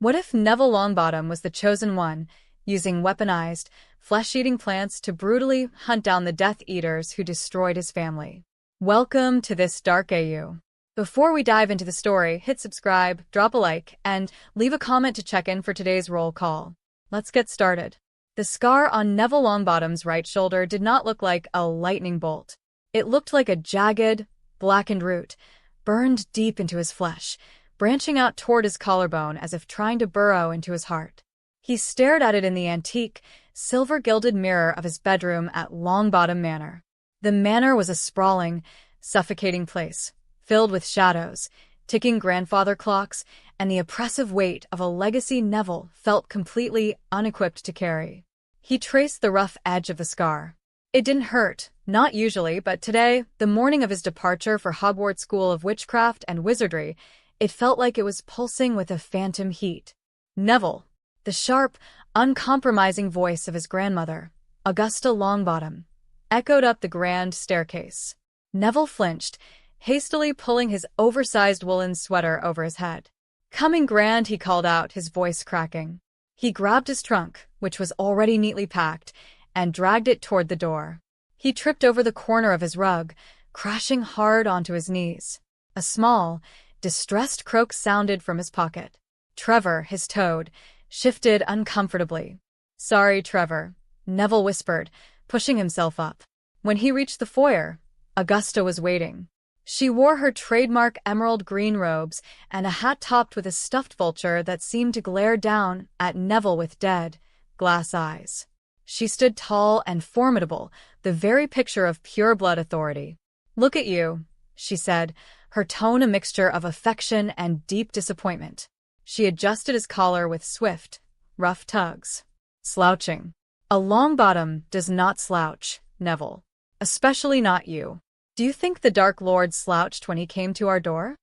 What if Neville Longbottom was the chosen one, using weaponized, flesh-eating plants to brutally hunt down the Death Eaters who destroyed his family? Welcome to this dark AU. Before we dive into the story, hit subscribe, drop a like, and leave a comment to check in for today's roll call. Let's get started. The scar on Neville Longbottom's right shoulder did not look like a lightning bolt. It looked like a jagged, blackened root, burned deep into his flesh, branching out toward his collarbone as if trying to burrow into his heart. He stared at it in the antique, silver-gilded mirror of his bedroom at Longbottom Manor. The manor was a sprawling, suffocating place, filled with shadows, ticking grandfather clocks, and the oppressive weight of a legacy Neville felt completely unequipped to carry. He traced the rough edge of the scar. It didn't hurt, not usually, but today, the morning of his departure for Hogwarts School of Witchcraft and Wizardry, it felt like it was pulsing with a phantom heat. Neville, the sharp, uncompromising voice of his grandmother, Augusta Longbottom, echoed up the grand staircase. Neville flinched, hastily pulling his oversized woolen sweater over his head. "Coming, Grand," he called out, his voice cracking. He grabbed his trunk, which was already neatly packed, and dragged it toward the door. He tripped over the corner of his rug, crashing hard onto his knees. A small, distressed croak sounded from his pocket. Trevor, his toad, shifted uncomfortably. "Sorry, Trevor," Neville whispered, pushing himself up. When he reached the foyer, Augusta was waiting. She wore her trademark emerald green robes and a hat topped with a stuffed vulture that seemed to glare down at Neville with dead, glass eyes. She stood tall and formidable, the very picture of pure-blood authority. "Look at you," she said, her tone a mixture of affection and deep disappointment. She adjusted his collar with swift, rough tugs. "Slouching. A Longbottom does not slouch, Neville. Especially not you. Do you think the Dark Lord slouched when he came to our door?"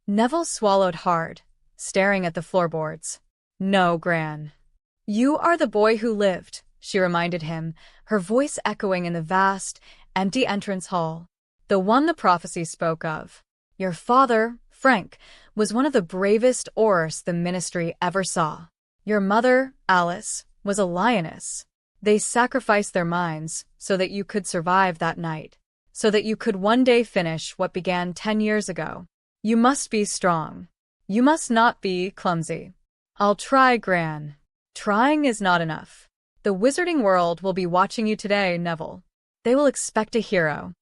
Neville swallowed hard, staring at the floorboards. "No, Gran. You are the boy who lived," she reminded him, her voice echoing in the vast, empty entrance hall. "The one the prophecy spoke of. Your father, Frank, was one of the bravest Aurors the Ministry ever saw. Your mother, Alice, was a lioness. They sacrificed their minds so that you could survive that night, so that you could one day finish what began 10 years ago. You must be strong. You must not be clumsy." "I'll try, Gran." "Trying is not enough. The wizarding world will be watching you today, Neville. They will expect a hero."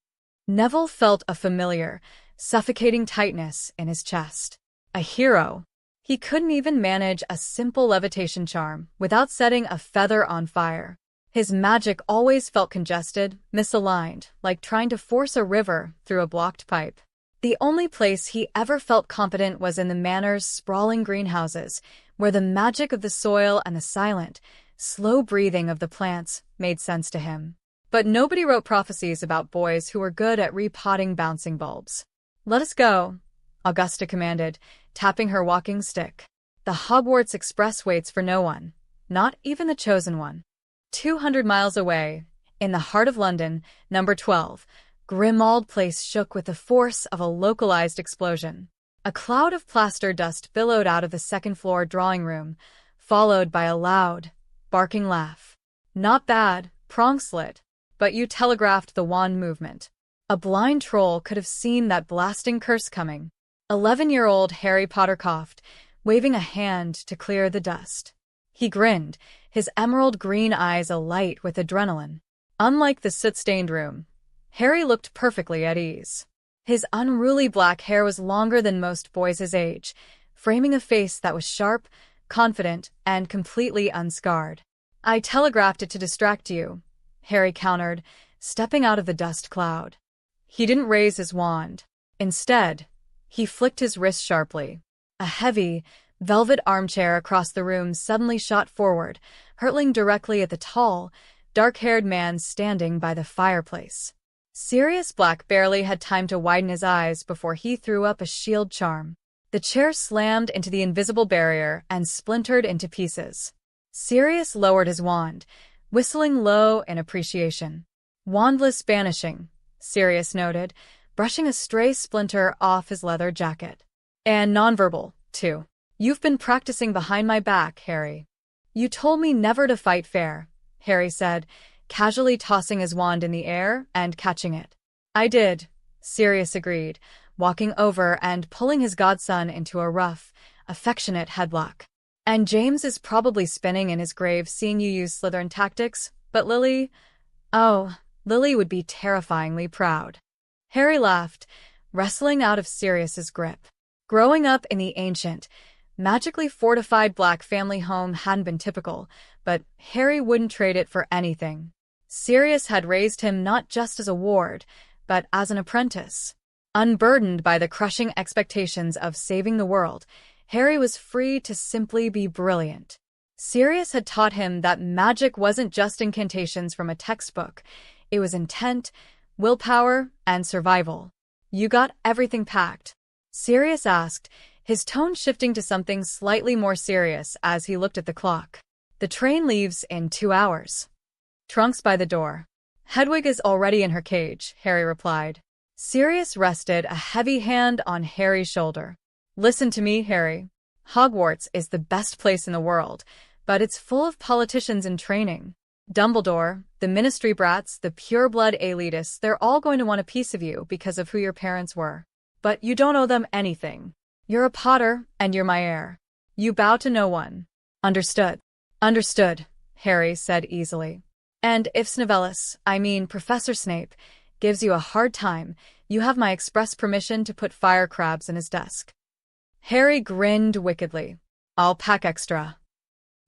Neville felt a familiar, suffocating tightness in his chest. A hero. He couldn't even manage a simple levitation charm without setting a feather on fire. His magic always felt congested, misaligned, like trying to force a river through a blocked pipe. The only place he ever felt competent was in the manor's sprawling greenhouses, where the magic of the soil and the silent, slow breathing of the plants made sense to him. But nobody wrote prophecies about boys who were good at repotting bouncing bulbs. "Let us go," Augusta commanded, tapping her walking stick. "The Hogwarts Express waits for no one, not even the chosen one." 200 miles away, in the heart of London, number 12, Grimmauld Place shook with the force of a localized explosion. A cloud of plaster dust billowed out of the second-floor drawing room, followed by a loud, barking laugh. "Not bad, prong slit, but you telegraphed the wand movement." A blind troll could have seen that blasting curse coming. 11-year-old Harry Potter coughed, waving a hand to clear the dust. He grinned, his emerald green eyes alight with adrenaline. Unlike the soot-stained room, Harry looked perfectly at ease. His unruly black hair was longer than most boys his age, framing a face that was sharp, confident, and completely unscarred. "I telegraphed it to distract you," Harry countered, stepping out of the dust cloud. He didn't raise his wand. Instead, he flicked his wrist sharply. A heavy, velvet armchair across the room suddenly shot forward, hurtling directly at the tall, dark-haired man standing by the fireplace. Sirius Black barely had time to widen his eyes before he threw up a shield charm. The chair slammed into the invisible barrier and splintered into pieces. Sirius lowered his wand, whistling low in appreciation. "Wandless banishing," Sirius noted, brushing a stray splinter off his leather jacket. "And nonverbal, too." You've been practicing behind my back, Harry. You told me never to fight fair, Harry said, casually tossing his wand in the air and catching it. I did, Sirius agreed, walking over and pulling his godson into a rough, affectionate headlock. And James is probably spinning in his grave seeing you use Slytherin tactics, but Lily... Oh, Lily would be terrifyingly proud. Harry laughed, wrestling out of Sirius's grip. Growing up in the ancient, magically fortified Black family home hadn't been typical, but Harry wouldn't trade it for anything. Sirius had raised him not just as a ward, but as an apprentice. Unburdened by the crushing expectations of saving the world, Harry was free to simply be brilliant. Sirius had taught him that magic wasn't just incantations from a textbook. It was intent, willpower, and survival. You got everything packed? Sirius asked, his tone shifting to something slightly more serious as he looked at the clock. The train leaves in 2 hours. Trunks by the door. Hedwig is already in her cage, Harry replied. Sirius rested a heavy hand on Harry's shoulder. Listen to me, Harry. Hogwarts is the best place in the world, but it's full of politicians in training. Dumbledore, the ministry brats, the pure-blood elitists, they're all going to want a piece of you because of who your parents were. But you don't owe them anything. You're a Potter, and you're my heir. You bow to no one. Understood. Understood, Harry said easily. And if Professor Snape, gives you a hard time, you have my express permission to put fire crabs in his desk. Harry grinned wickedly. I'll pack extra.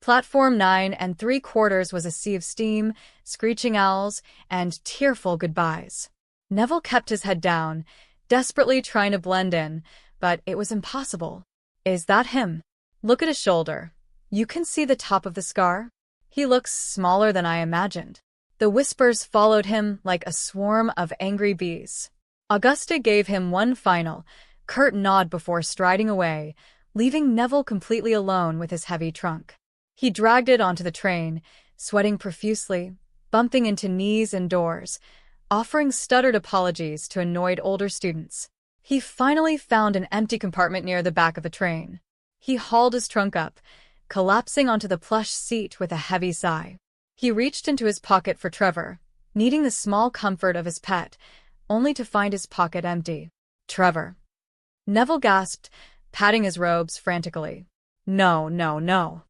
Platform 9 3/4 was a sea of steam, screeching owls, and tearful goodbyes. Neville kept his head down, desperately trying to blend in, but it was impossible. Is that him? Look at his shoulder. You can see the top of the scar? He looks smaller than I imagined. The whispers followed him like a swarm of angry bees. Augusta gave him one final, curt nod before striding away, leaving Neville completely alone with his heavy trunk. He dragged it onto the train, sweating profusely, bumping into knees and doors, offering stuttered apologies to annoyed older students. He finally found an empty compartment near the back of the train. He hauled his trunk up, collapsing onto the plush seat with a heavy sigh. He reached into his pocket for Trevor, needing the small comfort of his pet, only to find his pocket empty. Trevor. Neville gasped, patting his robes frantically. No, no, no.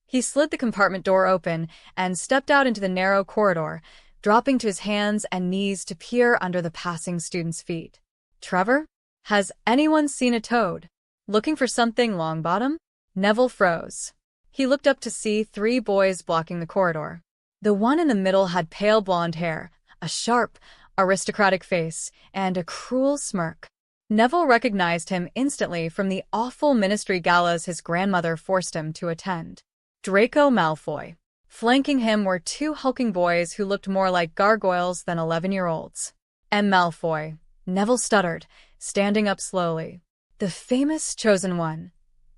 He slid the compartment door open and stepped out into the narrow corridor, dropping to his hands and knees to peer under the passing students' feet. Trevor? Has anyone seen a toad? Looking for something, Longbottom? Neville froze. He looked up to see 3 boys blocking the corridor. The one in the middle had pale blonde hair, a sharp, aristocratic face, and a cruel smirk. Neville recognized him instantly from the awful ministry galas his grandmother forced him to attend. Draco Malfoy. Flanking him were 2 hulking boys who looked more like gargoyles than 11-year-olds. M. Malfoy. Neville stuttered, standing up slowly. The famous chosen one.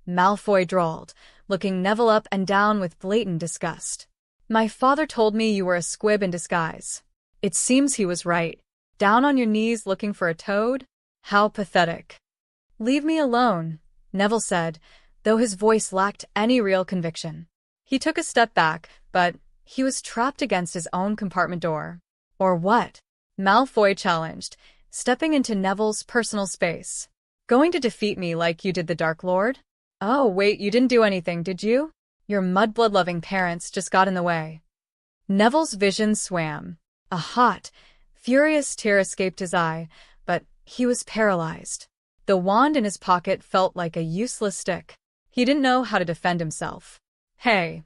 Malfoy drawled, looking Neville up and down with blatant disgust. My father told me you were a squib in disguise. It seems he was right. Down on your knees looking for a toad? How pathetic. Leave me alone, Neville said, though his voice lacked any real conviction. He took a step back, but he was trapped against his own compartment door. Or what? Malfoy challenged, stepping into Neville's personal space. Going to defeat me like you did the Dark Lord? Oh, wait, you didn't do anything, did you? Your mudblood-loving parents just got in the way. Neville's vision swam. A hot, furious tear escaped his eye, but he was paralyzed. The wand in his pocket felt like a useless stick. He didn't know how to defend himself. Hey.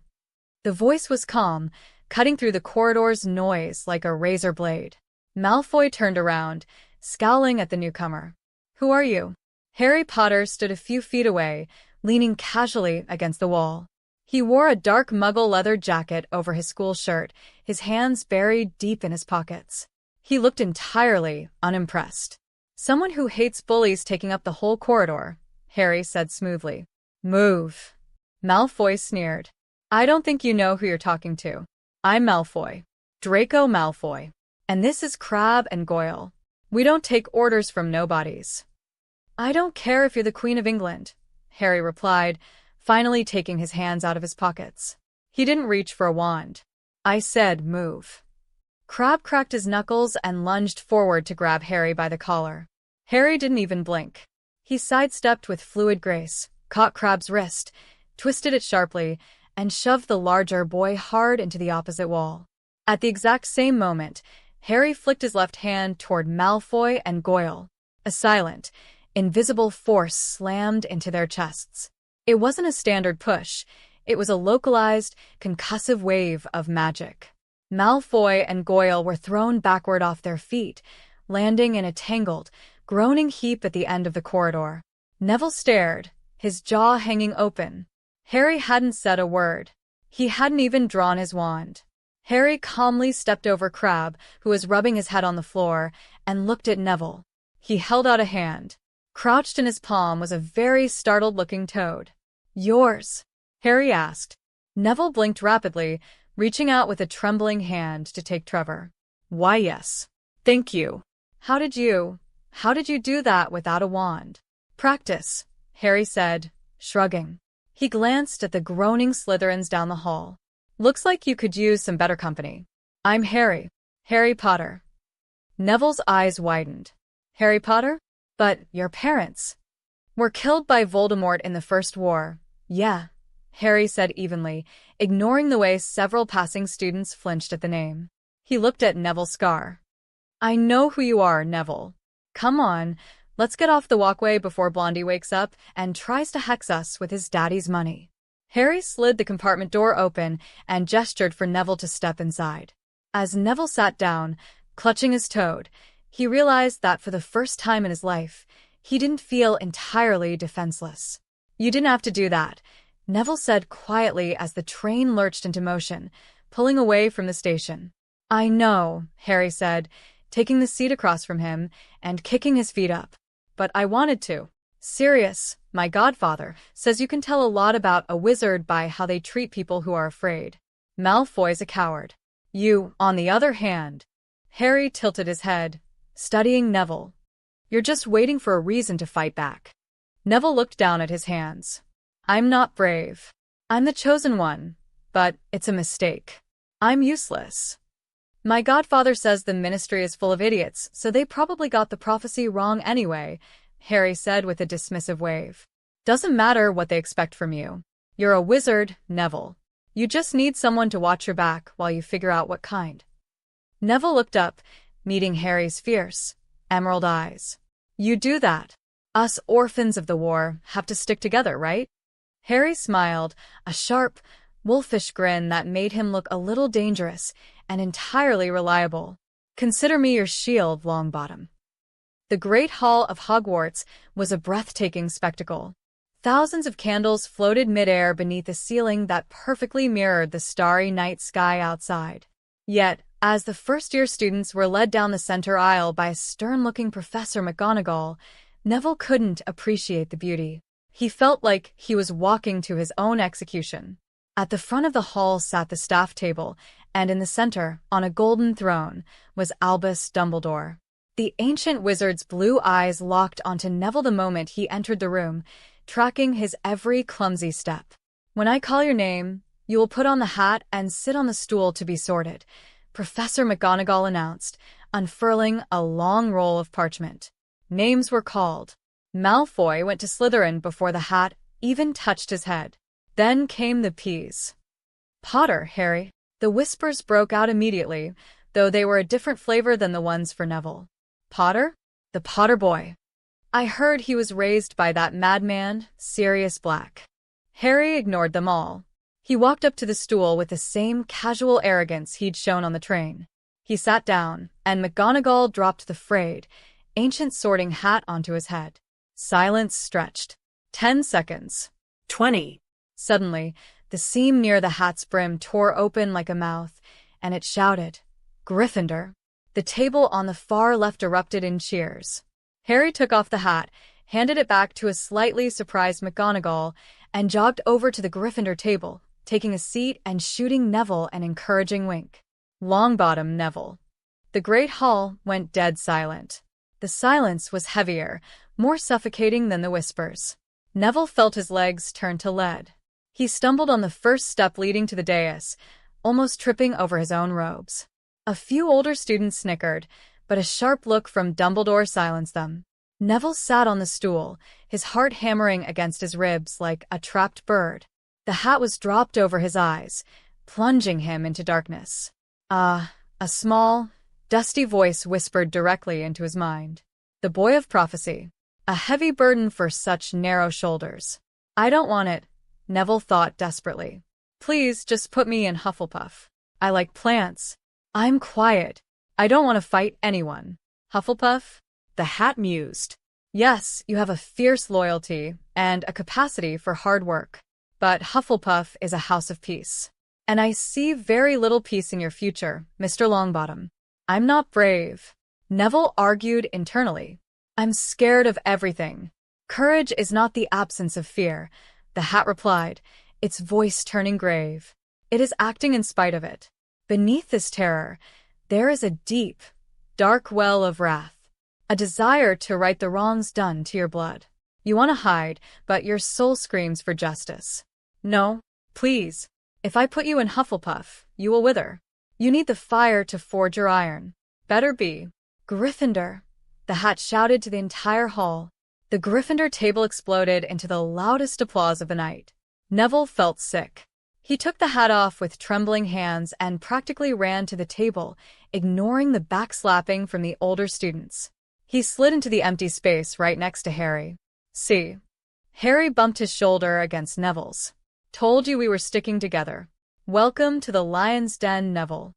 The voice was calm, cutting through the corridor's noise like a razor blade. Malfoy turned around, scowling at the newcomer. Who are you? Harry Potter stood a few feet away, leaning casually against the wall. He wore a dark muggle leather jacket over his school shirt, his hands buried deep in his pockets. He looked entirely unimpressed. Someone who hates bullies taking up the whole corridor, Harry said smoothly. Move. Malfoy sneered. I don't think you know who you're talking to. I'm Malfoy. Draco Malfoy. And this is Crabbe and Goyle. We don't take orders from nobodies. I don't care if you're the Queen of England, Harry replied, finally taking his hands out of his pockets. He didn't reach for a wand. I said, move. Crabbe cracked his knuckles and lunged forward to grab Harry by the collar. Harry didn't even blink. He sidestepped with fluid grace, caught Crabbe's wrist, twisted it sharply, and shoved the larger boy hard into the opposite wall. At the exact same moment, Harry flicked his left hand toward Malfoy and Goyle. A silent, invisible force slammed into their chests. It wasn't a standard push. It was a localized, concussive wave of magic. Malfoy and Goyle were thrown backward off their feet, landing in a tangled, groaning heap at the end of the corridor. Neville stared, his jaw hanging open. Harry hadn't said a word. He hadn't even drawn his wand. Harry calmly stepped over Crabbe, who was rubbing his head on the floor, and looked at Neville. He held out a hand. Crouched in his palm was a very startled-looking toad. Yours? Harry asked. Neville blinked rapidly, reaching out with a trembling hand to take Trevor. Why, yes. Thank you. How did you do that without a wand? Practice, Harry said, shrugging. He glanced at the groaning Slytherins down the hall. Looks like you could use some better company. I'm Harry. Harry Potter. Neville's eyes widened. Harry Potter? But your parents were killed by Voldemort in the First War. Yeah, Harry said evenly, ignoring the way several passing students flinched at the name. He looked at Neville Scar. I know who you are, Neville. Come on, let's get off the walkway before Blondie wakes up and tries to hex us with his daddy's money. Harry slid the compartment door open and gestured for Neville to step inside. As Neville sat down, clutching his toad, he realized that for the first time in his life, he didn't feel entirely defenseless. You didn't have to do that, Neville said quietly as the train lurched into motion, pulling away from the station. I know, Harry said, taking the seat across from him and kicking his feet up. But I wanted to. Sirius, my godfather, says you can tell a lot about a wizard by how they treat people who are afraid. Malfoy's a coward. You, on the other hand. Harry tilted his head, studying Neville. You're just waiting for a reason to fight back. Neville looked down at his hands. I'm not brave. I'm the chosen one, but it's a mistake. I'm useless. My godfather says the ministry is full of idiots, so they probably got the prophecy wrong anyway, Harry said with a dismissive wave. Doesn't matter what they expect from you. You're a wizard, Neville. You just need someone to watch your back while you figure out what kind. Neville looked up, meeting Harry's fierce, emerald eyes. You do that. Us orphans of the war have to stick together, right? Harry smiled, a sharp, wolfish grin that made him look a little dangerous and entirely reliable. Consider me your shield, Longbottom. The Great Hall of Hogwarts was a breathtaking spectacle. Thousands of candles floated midair beneath a ceiling that perfectly mirrored the starry night sky outside. Yet, as the first-year students were led down the center aisle by a stern-looking Professor McGonagall, Neville couldn't appreciate the beauty. He felt like he was walking to his own execution. At the front of the hall sat the staff table, and in the center, on a golden throne, was Albus Dumbledore. The ancient wizard's blue eyes locked onto Neville the moment he entered the room, tracking his every clumsy step. When I call your name, you will put on the hat and sit on the stool to be sorted, Professor McGonagall announced, unfurling a long roll of parchment. Names were called. Malfoy went to Slytherin before the hat even touched his head. Then came the P's. Potter, Harry. The whispers broke out immediately, though they were a different flavor than the ones for Neville. Potter? The Potter boy. I heard he was raised by that madman, Sirius Black. Harry ignored them all. He walked up to the stool with the same casual arrogance he'd shown on the train. He sat down, and McGonagall dropped the frayed, ancient sorting hat onto his head. Silence stretched. 10 seconds. 20. Suddenly, the seam near the hat's brim tore open like a mouth, and it shouted, Gryffindor. The table on the far left erupted in cheers. Harry took off the hat, handed it back to a slightly surprised McGonagall, and jogged over to the Gryffindor table, taking a seat and shooting Neville an encouraging wink. Longbottom, Neville. The Great Hall went dead silent. The silence was heavier, more suffocating than the whispers. Neville felt his legs turn to lead. He stumbled on the first step leading to the dais, almost tripping over his own robes. A few older students snickered, but a sharp look from Dumbledore silenced them. Neville sat on the stool, his heart hammering against his ribs like a trapped bird. The hat was dropped over his eyes, plunging him into darkness. A small, dusty voice whispered directly into his mind. The boy of prophecy. A heavy burden for such narrow shoulders. I don't want it, Neville thought desperately. Please just put me in Hufflepuff. I like plants. I'm quiet. I don't want to fight anyone. Hufflepuff? The hat mused. Yes, you have a fierce loyalty and a capacity for hard work. But Hufflepuff is a house of peace. And I see very little peace in your future, Mr. Longbottom. I'm not brave. Neville argued internally. I'm scared of everything. Courage is not the absence of fear, the hat replied, its voice turning grave. It is acting in spite of it. Beneath this terror, there is a deep, dark well of wrath. A desire to right the wrongs done to your blood. You want to hide, but your soul screams for justice. No, please. If I put you in Hufflepuff, you will wither. You need the fire to forge your iron. Better be. Gryffindor, the hat shouted to the entire hall. The Gryffindor table exploded into the loudest applause of the night. Neville felt sick. He took the hat off with trembling hands and practically ran to the table, ignoring the backslapping from the older students. He slid into the empty space right next to Harry. See. Harry bumped his shoulder against Neville's. Told you we were sticking together. Welcome to the Lion's Den, Neville.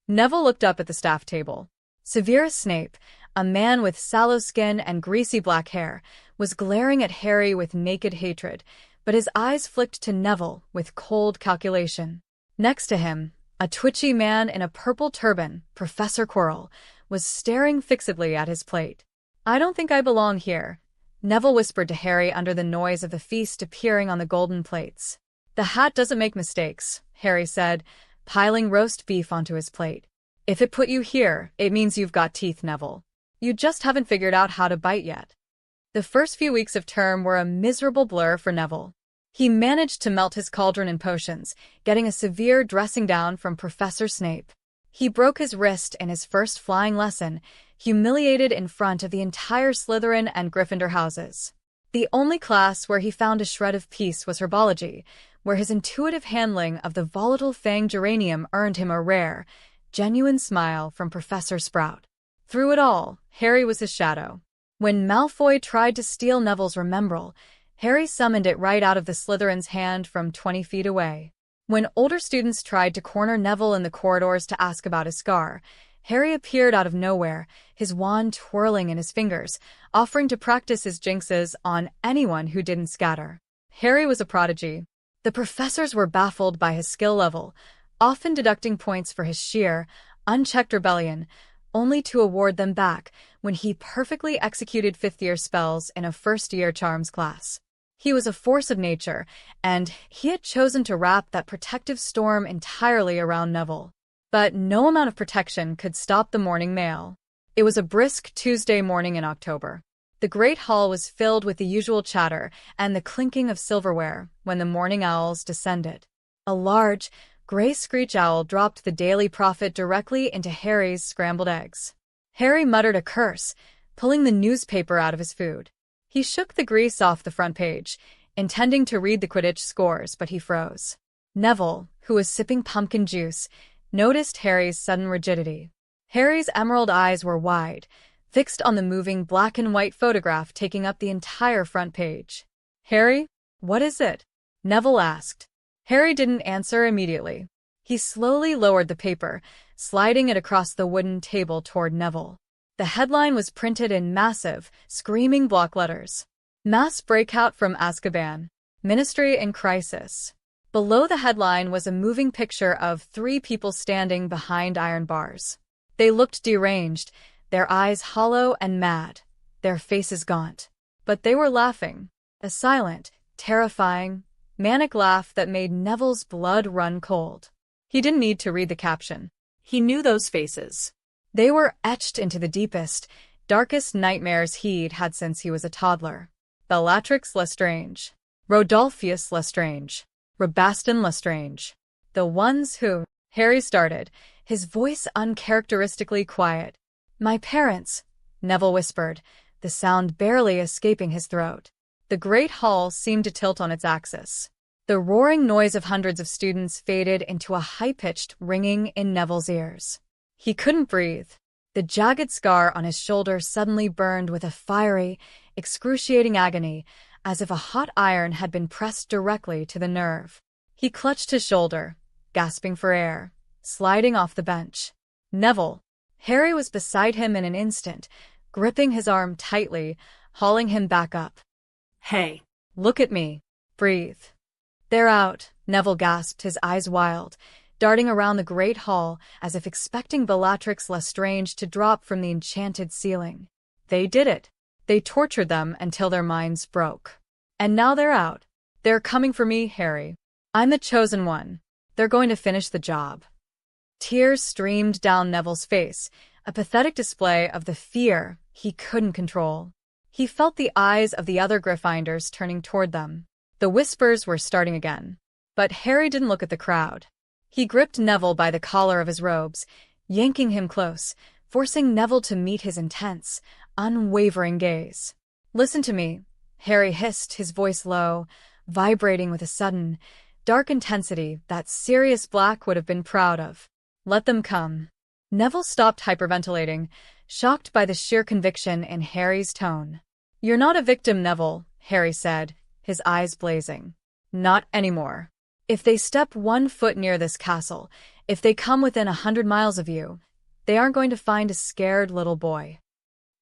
Neville looked up at the staff table. Severus Snape, a man with sallow skin and greasy black hair, was glaring at Harry with naked hatred, but his eyes flicked to Neville with cold calculation. Next to him, a twitchy man in a purple turban, Professor Quirrell, was staring fixedly at his plate. I don't think I belong here, Neville whispered to Harry under the noise of the feast appearing on the golden plates. The hat doesn't make mistakes, Harry said, piling roast beef onto his plate. If it put you here, it means you've got teeth, Neville. You just haven't figured out how to bite yet. The first few weeks of term were a miserable blur for Neville. He managed to melt his cauldron in potions, getting a severe dressing down from Professor Snape. He broke his wrist in his first flying lesson, humiliated in front of the entire Slytherin and Gryffindor houses. The only class where he found a shred of peace was herbology, where his intuitive handling of the volatile fang geranium earned him a rare, genuine smile from Professor Sprout. Through it all, Harry was his shadow. When Malfoy tried to steal Neville's Remembrall, Harry summoned it right out of the Slytherin's hand from 20 feet away. When older students tried to corner Neville in the corridors to ask about his scar, Harry appeared out of nowhere, his wand twirling in his fingers, offering to practice his jinxes on anyone who didn't scatter. Harry was a prodigy. The professors were baffled by his skill level, often deducting points for his sheer, unchecked rebellion, only to award them back when he perfectly executed fifth-year spells in a first-year charms class. He was a force of nature, and he had chosen to wrap that protective storm entirely around Neville. But no amount of protection could stop the morning mail. It was a brisk Tuesday morning in October. The great hall was filled with the usual chatter and the clinking of silverware when the morning owls descended. A large, gray screech owl dropped the Daily Prophet directly into Harry's scrambled eggs. Harry muttered a curse, pulling the newspaper out of his food. He shook the grease off the front page, intending to read the Quidditch scores, but he froze. Neville, who was sipping pumpkin juice, noticed Harry's sudden rigidity. Harry's emerald eyes were wide, fixed on the moving black and white photograph taking up the entire front page. "Harry, what is it?" Neville asked. Harry didn't answer immediately. He slowly lowered the paper, sliding it across the wooden table toward Neville. The headline was printed in massive, screaming block letters. Mass breakout from Azkaban. Ministry in crisis. Below the headline was a moving picture of 3 people standing behind iron bars. They looked deranged, their eyes hollow and mad, their faces gaunt. But they were laughing, a silent, terrifying, manic laugh that made Neville's blood run cold. He didn't need to read the caption. He knew those faces. They were etched into the deepest, darkest nightmares he'd had since he was a toddler. Bellatrix Lestrange. Rodolphus Lestrange. Rabaston Lestrange. The ones who, Harry started, his voice uncharacteristically quiet. My parents, Neville whispered, the sound barely escaping his throat. The great hall seemed to tilt on its axis. The roaring noise of hundreds of students faded into a high-pitched ringing in Neville's ears. He couldn't breathe. The jagged scar on his shoulder suddenly burned with a fiery, excruciating agony, as if a hot iron had been pressed directly to the nerve. He clutched his shoulder, gasping for air, sliding off the bench. Neville. Harry was beside him in an instant, gripping his arm tightly, hauling him back up. Hey. Look at me. Breathe. They're out, Neville gasped, his eyes wild, darting around the great hall as if expecting Bellatrix Lestrange to drop from the enchanted ceiling. They did it. They tortured them until their minds broke. And now they're out. They're coming for me, Harry. I'm the chosen one. They're going to finish the job. Tears streamed down Neville's face, a pathetic display of the fear he couldn't control. He felt the eyes of the other Gryffindors turning toward them. The whispers were starting again. But Harry didn't look at the crowd. He gripped Neville by the collar of his robes, yanking him close, forcing Neville to meet his intense, unwavering gaze. Listen to me, Harry hissed, his voice low, vibrating with a sudden, dark intensity that Sirius Black would have been proud of. Let them come. Neville stopped hyperventilating, shocked by the sheer conviction in Harry's tone. You're not a victim, Neville, Harry said, his eyes blazing. Not anymore. If they step 1 foot near this castle, if they come within 100 miles of you, they aren't going to find a scared little boy.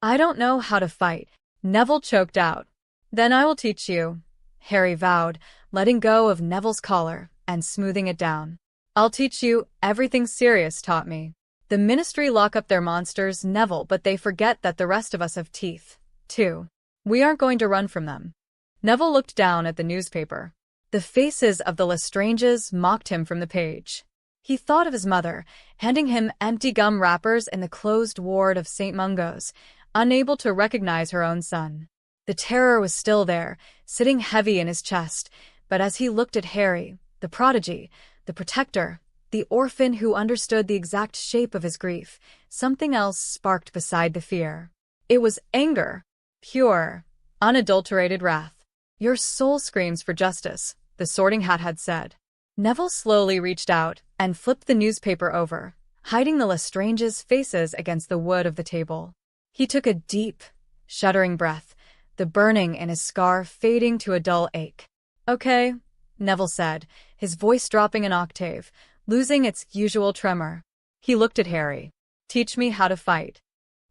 I don't know how to fight, Neville choked out. Then I will teach you, Harry vowed, letting go of Neville's collar and smoothing it down. I'll teach you everything Sirius taught me. The Ministry lock up their monsters, Neville, but they forget that the rest of us have teeth, too. We aren't going to run from them. Neville looked down at the newspaper. The faces of the Lestranges mocked him from the page. He thought of his mother, handing him empty gum wrappers in the closed ward of St. Mungo's, unable to recognize her own son. The terror was still there, sitting heavy in his chest, but as he looked at Harry, the prodigy, the protector, the orphan who understood the exact shape of his grief, something else sparked beside the fear. It was anger. Pure, unadulterated wrath. Your soul screams for justice, the Sorting Hat had said. Neville slowly reached out and flipped the newspaper over, hiding the Lestranges' faces against the wood of the table. He took a deep, shuddering breath, the burning in his scar fading to a dull ache. Okay, Neville said, his voice dropping an octave, losing its usual tremor. He looked at Harry. Teach me how to fight.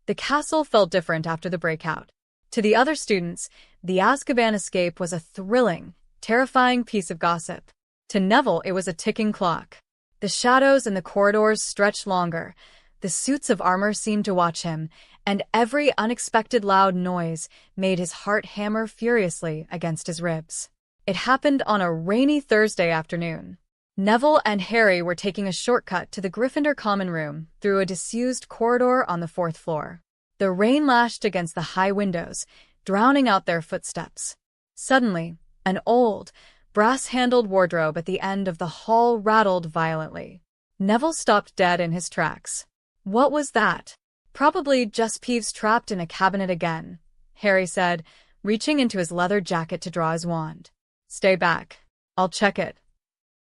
The castle felt different after the breakout. To the other students, the Azkaban escape was a thrilling, terrifying piece of gossip. To Neville, it was a ticking clock. The shadows in the corridors stretched longer, the suits of armor seemed to watch him, and every unexpected loud noise made his heart hammer furiously against his ribs. It happened on a rainy Thursday afternoon. Neville and Harry were taking a shortcut to the Gryffindor common room through a disused corridor on the 4th floor. The rain lashed against the high windows, drowning out their footsteps. Suddenly, an old, brass-handled wardrobe at the end of the hall rattled violently. Neville stopped dead in his tracks. What was that? Probably just Peeves trapped in a cabinet again, Harry said, reaching into his leather jacket to draw his wand. Stay back. I'll check it.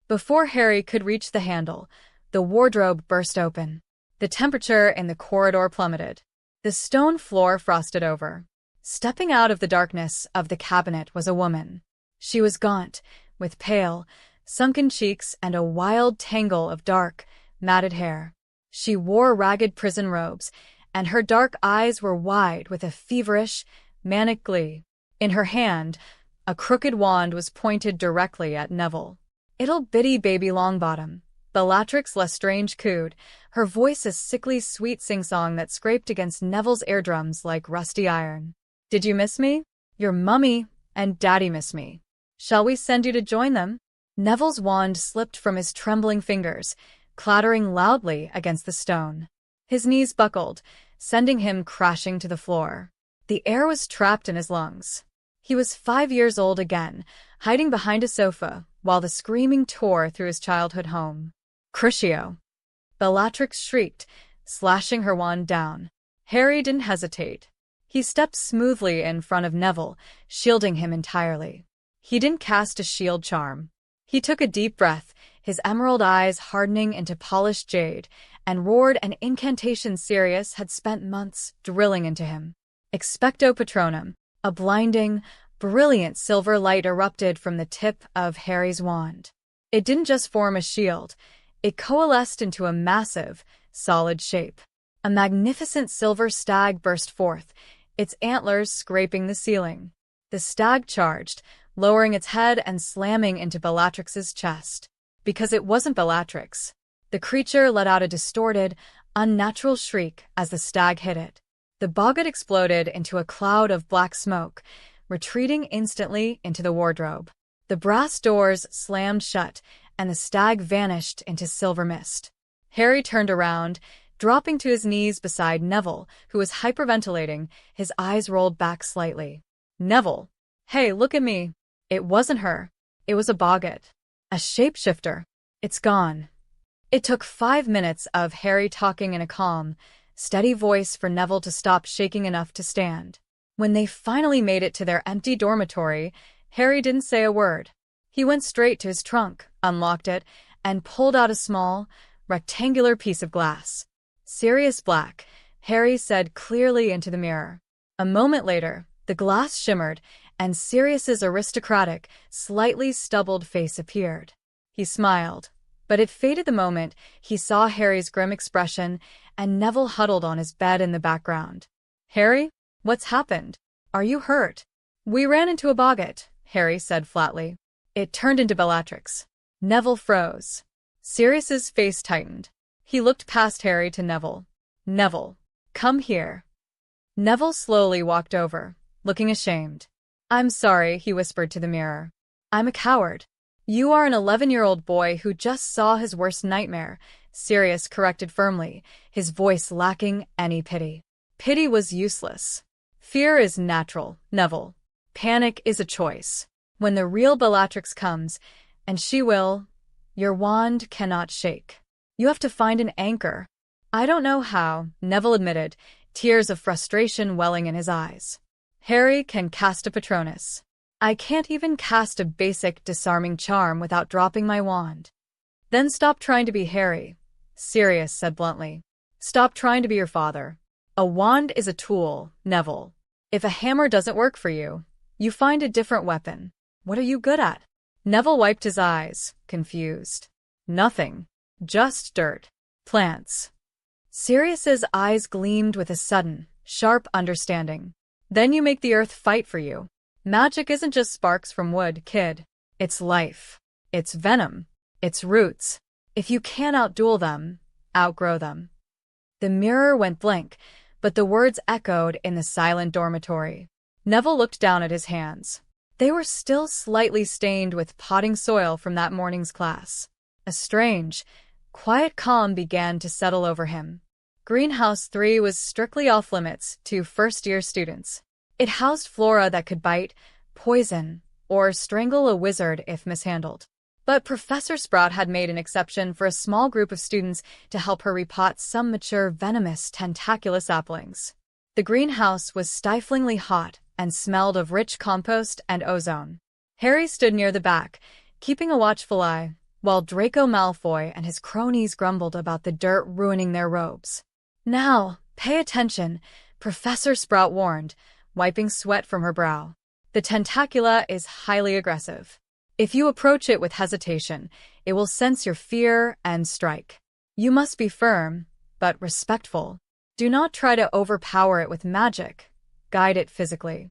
Before Harry could reach the handle, the wardrobe burst open. The temperature in the corridor plummeted. The stone floor frosted over. Stepping out of the darkness of the cabinet was a woman. She was gaunt, with pale, sunken cheeks and a wild tangle of dark, matted hair. She wore ragged prison robes, and her dark eyes were wide with a feverish, manic glee. In her hand, a crooked wand was pointed directly at Neville. "It'll bitty baby Longbottom," Bellatrix Lestrange cooed, her voice a sickly sweet sing-song that scraped against Neville's eardrums like rusty iron. "Did you miss me? Your mummy and daddy miss me. Shall we send you to join them?" Neville's wand slipped from his trembling fingers, clattering loudly against the stone. His knees buckled, sending him crashing to the floor. The air was trapped in his lungs. He was 5 years old again, hiding behind a sofa while the screaming tore through his childhood home. Crucio! Bellatrix shrieked, slashing her wand down. Harry didn't hesitate. He stepped smoothly in front of Neville, shielding him entirely. He didn't cast a shield charm. He took a deep breath, his emerald eyes hardening into polished jade, and roared an incantation Sirius had spent months drilling into him. Expecto Patronum. A blinding, brilliant silver light erupted from the tip of Harry's wand. It didn't just form a shield, it coalesced into a massive, solid shape. A magnificent silver stag burst forth, its antlers scraping the ceiling. The stag charged, lowering its head and slamming into Bellatrix's chest. Because it wasn't Bellatrix. The creature let out a distorted, unnatural shriek as the stag hit it. The boggart exploded into a cloud of black smoke, retreating instantly into the wardrobe. The brass doors slammed shut, and the stag vanished into silver mist. Harry turned around, dropping to his knees beside Neville, who was hyperventilating, his eyes rolled back slightly. Neville! Hey, look at me! It wasn't her. It was a boggart. A shapeshifter. It's gone. It took 5 minutes of Harry talking in a calm, steady voice for Neville to stop shaking enough to stand. When they finally made it to their empty dormitory, Harry didn't say a word. He went straight to his trunk, unlocked it, and pulled out a small, rectangular piece of glass. Sirius Black, Harry said clearly into the mirror. A moment later, the glass shimmered, and Sirius's aristocratic, slightly stubbled face appeared. He smiled, but it faded the moment he saw Harry's grim expression and Neville huddled on his bed in the background. Harry? What's happened? Are you hurt? We ran into a boggart, Harry said flatly. It turned into Bellatrix. Neville froze. Sirius's face tightened. He looked past Harry to Neville. Neville, come here. Neville slowly walked over, looking ashamed. I'm sorry, he whispered to the mirror. I'm a coward. You are an 11-year-old boy who just saw his worst nightmare, Sirius corrected firmly, his voice lacking any pity. Pity was useless. Fear is natural, Neville. Panic is a choice. When the real Bellatrix comes, and she will, your wand cannot shake. You have to find an anchor. I don't know how, Neville admitted, tears of frustration welling in his eyes. Harry can cast a Patronus. I can't even cast a basic disarming charm without dropping my wand. Then stop trying to be Harry, Sirius said bluntly. Stop trying to be your father. A wand is a tool, Neville. If a hammer doesn't work for you, you find a different weapon. What are you good at? Neville wiped his eyes, confused. Nothing. Just dirt. Plants. Sirius's eyes gleamed with a sudden, sharp understanding. Then you make the earth fight for you. Magic isn't just sparks from wood, kid. It's life. It's venom. It's roots. If you can't outduel them, outgrow them. The mirror went blank, but the words echoed in the silent dormitory. Neville looked down at his hands. They were still slightly stained with potting soil from that morning's class. A strange, quiet calm began to settle over him. Greenhouse 3 was strictly off-limits to first-year students. It housed flora that could bite, poison, or strangle a wizard if mishandled. But Professor Sprout had made an exception for a small group of students to help her repot some mature venomous tentaculous saplings. The greenhouse was stiflingly hot and smelled of rich compost and ozone. Harry stood near the back, keeping a watchful eye, while Draco Malfoy and his cronies grumbled about the dirt ruining their robes. Now, pay attention, Professor Sprout warned, wiping sweat from her brow. The tentacula is highly aggressive. If you approach it with hesitation, it will sense your fear and strike. You must be firm, but respectful. Do not try to overpower it with magic. Guide it physically.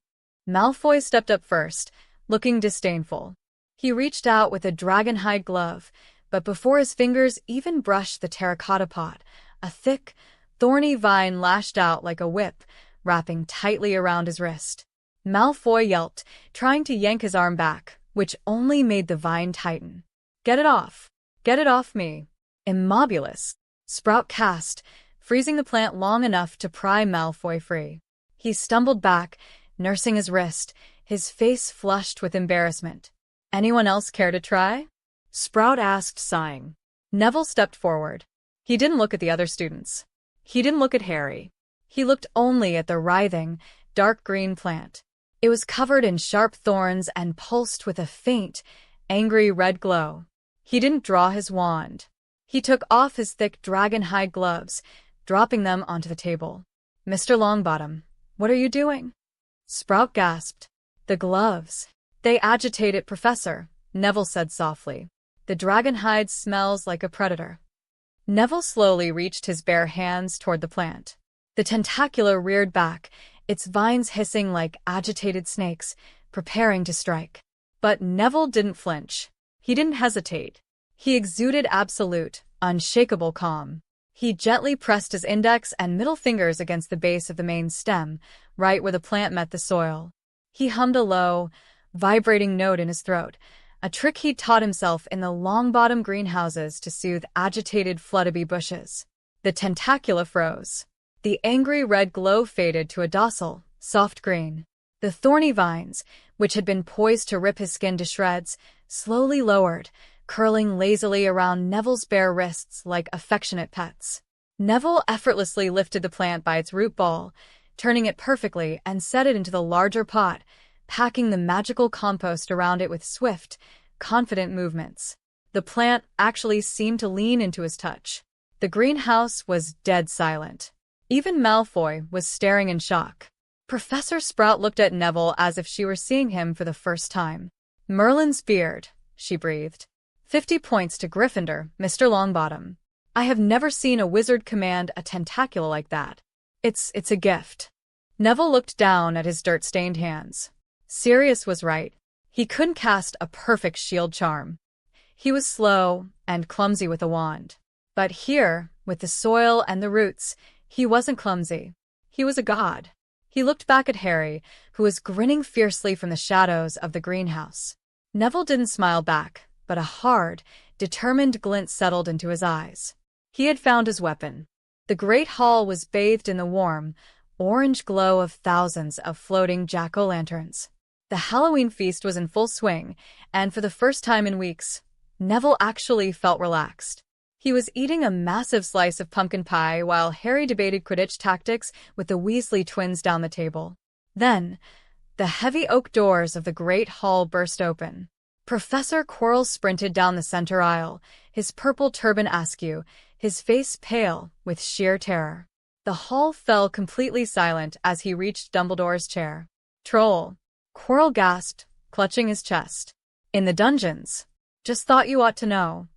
Malfoy stepped up first, looking disdainful. He reached out with a dragonhide glove, but before his fingers even brushed the terracotta pot, a thick, thorny vine lashed out like a whip, wrapping tightly around his wrist. Malfoy yelped, trying to yank his arm back, which only made the vine tighten. Get it off! Get it off me! Immobulus! Sprout cast, freezing the plant long enough to pry Malfoy free. He stumbled back, nursing his wrist, his face flushed with embarrassment. Anyone else care to try? Sprout asked, sighing. Neville stepped forward. He didn't look at the other students. He didn't look at Harry. He looked only at the writhing, dark green plant. It was covered in sharp thorns and pulsed with a faint, angry red glow. He didn't draw his wand. He took off his thick dragon-hide gloves, dropping them onto the table. Mr. Longbottom, what are you doing? Sprout gasped. The gloves. They agitate it, Professor, Neville said softly. The dragon hide smells like a predator. Neville slowly reached his bare hands toward the plant. The tentacula reared back, its vines hissing like agitated snakes, preparing to strike. But Neville didn't flinch. He didn't hesitate. He exuded absolute, unshakable calm. He gently pressed his index and middle fingers against the base of the main stem, right where the plant met the soil. He hummed a low, vibrating note in his throat, a trick he'd taught himself in the Longbottom greenhouses to soothe agitated Flutterby bushes. The tentacula froze. The angry red glow faded to a docile, soft green. The thorny vines, which had been poised to rip his skin to shreds, slowly lowered, curling lazily around Neville's bare wrists like affectionate pets. Neville effortlessly lifted the plant by its root ball, turning it perfectly and set it into the larger pot, packing the magical compost around it with swift, confident movements. The plant actually seemed to lean into his touch. The greenhouse was dead silent. Even Malfoy was staring in shock. Professor Sprout looked at Neville as if she were seeing him for the first time. Merlin's beard, she breathed. 50 points to Gryffindor, Mr. Longbottom. I have never seen a wizard command a tentacula like that. It's a gift. Neville looked down at his dirt-stained hands. Sirius was right. He couldn't cast a perfect shield charm. He was slow and clumsy with a wand. But here, with the soil and the roots, he wasn't clumsy. He was a god. He looked back at Harry, who was grinning fiercely from the shadows of the greenhouse. Neville didn't smile back, but a hard, determined glint settled into his eyes. He had found his weapon. The great hall was bathed in the warm, orange glow of thousands of floating jack-o'-lanterns. The Halloween feast was in full swing, and for the first time in weeks, Neville actually felt relaxed. He was eating a massive slice of pumpkin pie while Harry debated Quidditch tactics with the Weasley twins down the table. Then, the heavy oak doors of the great hall burst open. Professor Quirrell sprinted down the center aisle, his purple turban askew, his face pale with sheer terror. The hall fell completely silent as he reached Dumbledore's chair. Troll, Quirrell gasped, clutching his chest. In the dungeons. Just thought you ought to know.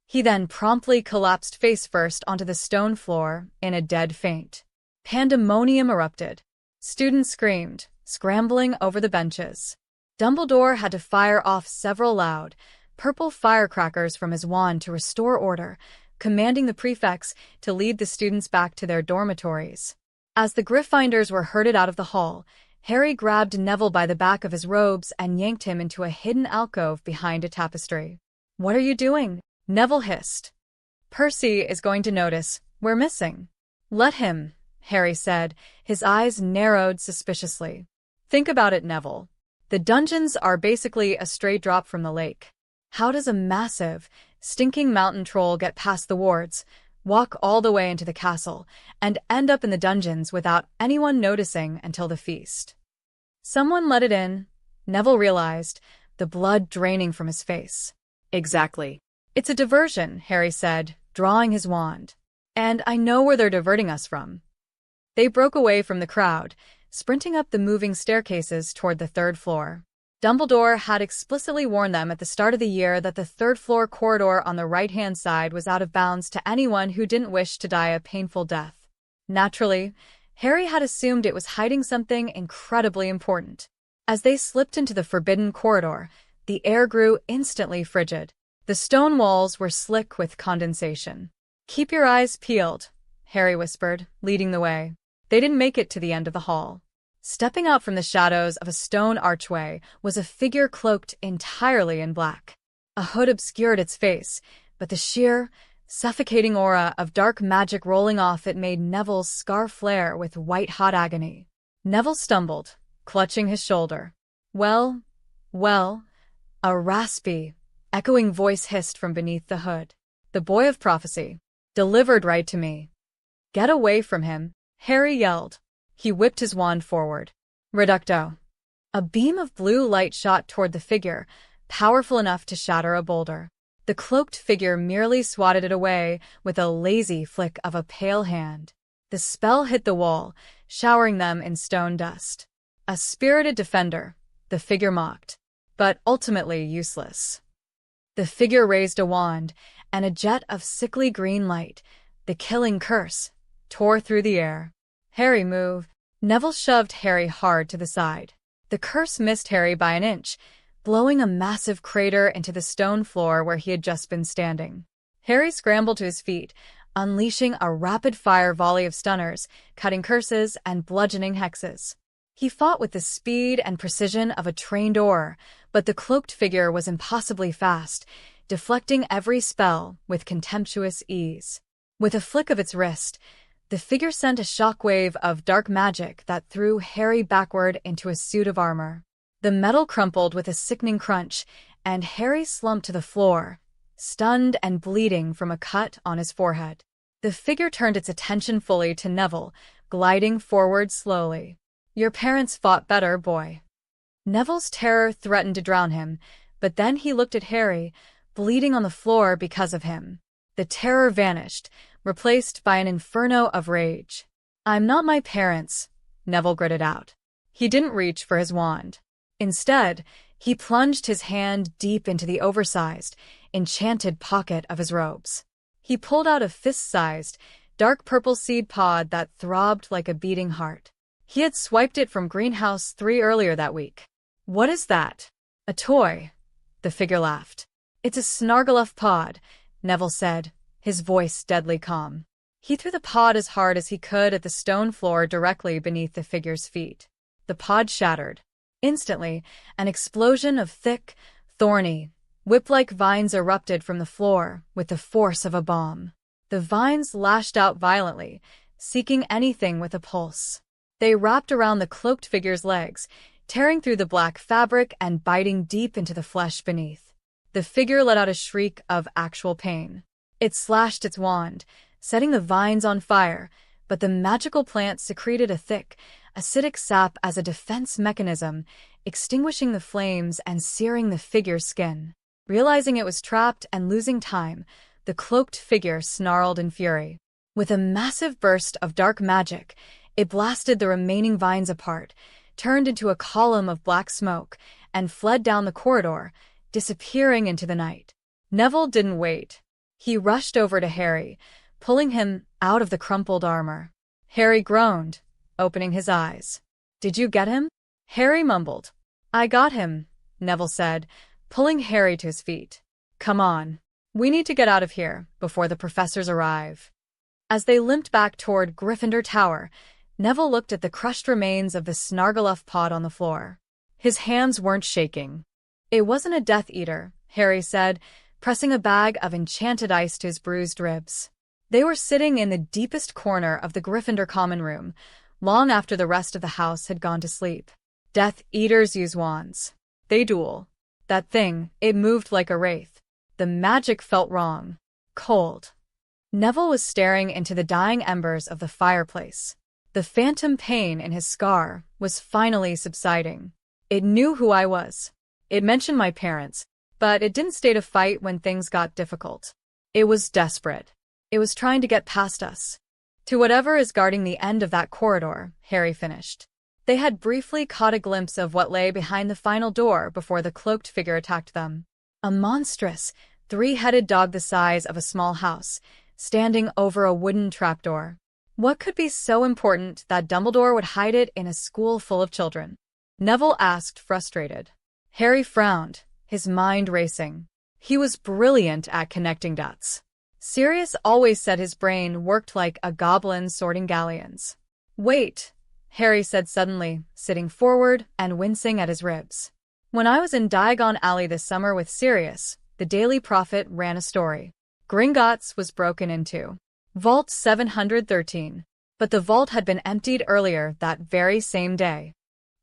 He then promptly collapsed face first onto the stone floor in a dead faint. Pandemonium erupted. Students screamed, scrambling over the benches. Dumbledore had to fire off several loud, purple firecrackers from his wand to restore order, commanding the prefects to lead the students back to their dormitories. As the Gryffindors were herded out of the hall, Harry grabbed Neville by the back of his robes and yanked him into a hidden alcove behind a tapestry. "What are you doing?" Neville hissed. "Percy is going to notice. We're missing." "Let him," Harry said, his eyes narrowed suspiciously. "Think about it, Neville. The dungeons are basically a stray drop from the lake. How does a massive, stinking mountain troll get past the wards, walk all the way into the castle, and end up in the dungeons without anyone noticing until the feast?" Someone let it in, Neville realized, the blood draining from his face. "Exactly. It's a diversion," Harry said, drawing his wand. "And I know where they're diverting us from." They broke away from the crowd, sprinting up the moving staircases toward the third floor. Dumbledore had explicitly warned them at the start of the year that the third-floor corridor on the right-hand side was out of bounds to anyone who didn't wish to die a painful death. Naturally, Harry had assumed it was hiding something incredibly important. As they slipped into the forbidden corridor, the air grew instantly frigid. The stone walls were slick with condensation. "Keep your eyes peeled," Harry whispered, leading the way. They didn't make it to the end of the hall. Stepping out from the shadows of a stone archway was a figure cloaked entirely in black. A hood obscured its face, but the sheer, suffocating aura of dark magic rolling off it made Neville's scar flare with white-hot agony. Neville stumbled, clutching his shoulder. Well, A raspy, echoing voice hissed from beneath the hood. The boy of prophecy. Delivered right to me. Get away from him, Harry yelled. He whipped his wand forward. Reducto. A beam of blue light shot toward the figure, powerful enough to shatter a boulder. The cloaked figure merely swatted it away with a lazy flick of a pale hand. The spell hit the wall, showering them in stone dust. A spirited defender, the figure mocked, but ultimately useless. The figure raised a wand, and a jet of sickly green light, the killing curse, tore through the air. Harry, move. Neville shoved Harry hard to the side. The curse missed Harry by an inch, blowing a massive crater into the stone floor where he had just been standing. Harry scrambled to his feet, unleashing a rapid-fire volley of stunners, cutting curses and bludgeoning hexes. He fought with the speed and precision of a trained oar, but the cloaked figure was impossibly fast, deflecting every spell with contemptuous ease. With a flick of its wrist, the figure sent a shockwave of dark magic that threw Harry backward into a suit of armor. The metal crumpled with a sickening crunch, and Harry slumped to the floor, stunned and bleeding from a cut on his forehead. The figure turned its attention fully to Neville, gliding forward slowly. Your parents fought better, boy. Neville's terror threatened to drown him, but then he looked at Harry, bleeding on the floor because of him. The terror vanished, replaced by an inferno of rage. I'm not my parents, Neville gritted out. He didn't reach for his wand. Instead, he plunged his hand deep into the oversized, enchanted pocket of his robes. He pulled out a fist-sized, dark purple seed pod that throbbed like a beating heart. He had swiped it from Greenhouse 3 earlier that week. What is that? A toy. The figure laughed. It's a Snargaluff pod, Neville said, his voice deadly calm. He threw the pod as hard as he could at the stone floor directly beneath the figure's feet. The pod shattered. Instantly, an explosion of thick, thorny, whip-like vines erupted from the floor with the force of a bomb. The vines lashed out violently, seeking anything with a pulse. They wrapped around the cloaked figure's legs, tearing through the black fabric and biting deep into the flesh beneath. The figure let out a shriek of actual pain. It slashed its wand, setting the vines on fire, but the magical plant secreted a thick, acidic sap as a defense mechanism, extinguishing the flames and searing the figure's skin. Realizing it was trapped and losing time, the cloaked figure snarled in fury. With a massive burst of dark magic, it blasted the remaining vines apart, turned into a column of black smoke, and fled down the corridor, disappearing into the night. Neville didn't wait. He rushed over to Harry, pulling him out of the crumpled armor. Harry groaned, opening his eyes. Did you get him? Harry mumbled. I got him, Neville said, pulling Harry to his feet. Come on. We need to get out of here before the professors arrive. As they limped back toward Gryffindor Tower, Neville looked at the crushed remains of the Snargaluff pod on the floor. His hands weren't shaking. It wasn't a Death Eater, Harry said, pressing a bag of enchanted ice to his bruised ribs. They were sitting in the deepest corner of the Gryffindor common room, long after the rest of the house had gone to sleep. Death Eaters use wands. They duel. That thing, it moved like a wraith. The magic felt wrong. Cold. Neville was staring into the dying embers of the fireplace. The phantom pain in his scar was finally subsiding. It knew who I was. It mentioned my parents, but it didn't stay to fight when things got difficult. It was desperate. It was trying to get past us. To whatever is guarding the end of that corridor, Harry finished. They had briefly caught a glimpse of what lay behind the final door before the cloaked figure attacked them. A monstrous, three-headed dog the size of a small house, standing over a wooden trapdoor. What could be so important that Dumbledore would hide it in a school full of children? Neville asked, frustrated. Harry frowned, his mind racing. He was brilliant at connecting dots. Sirius always said his brain worked like a goblin sorting galleons. Wait, Harry said suddenly, sitting forward and wincing at his ribs. When I was in Diagon Alley this summer with Sirius, the Daily Prophet ran a story. Gringotts was broken into. Vault 713. But the vault had been emptied earlier that very same day.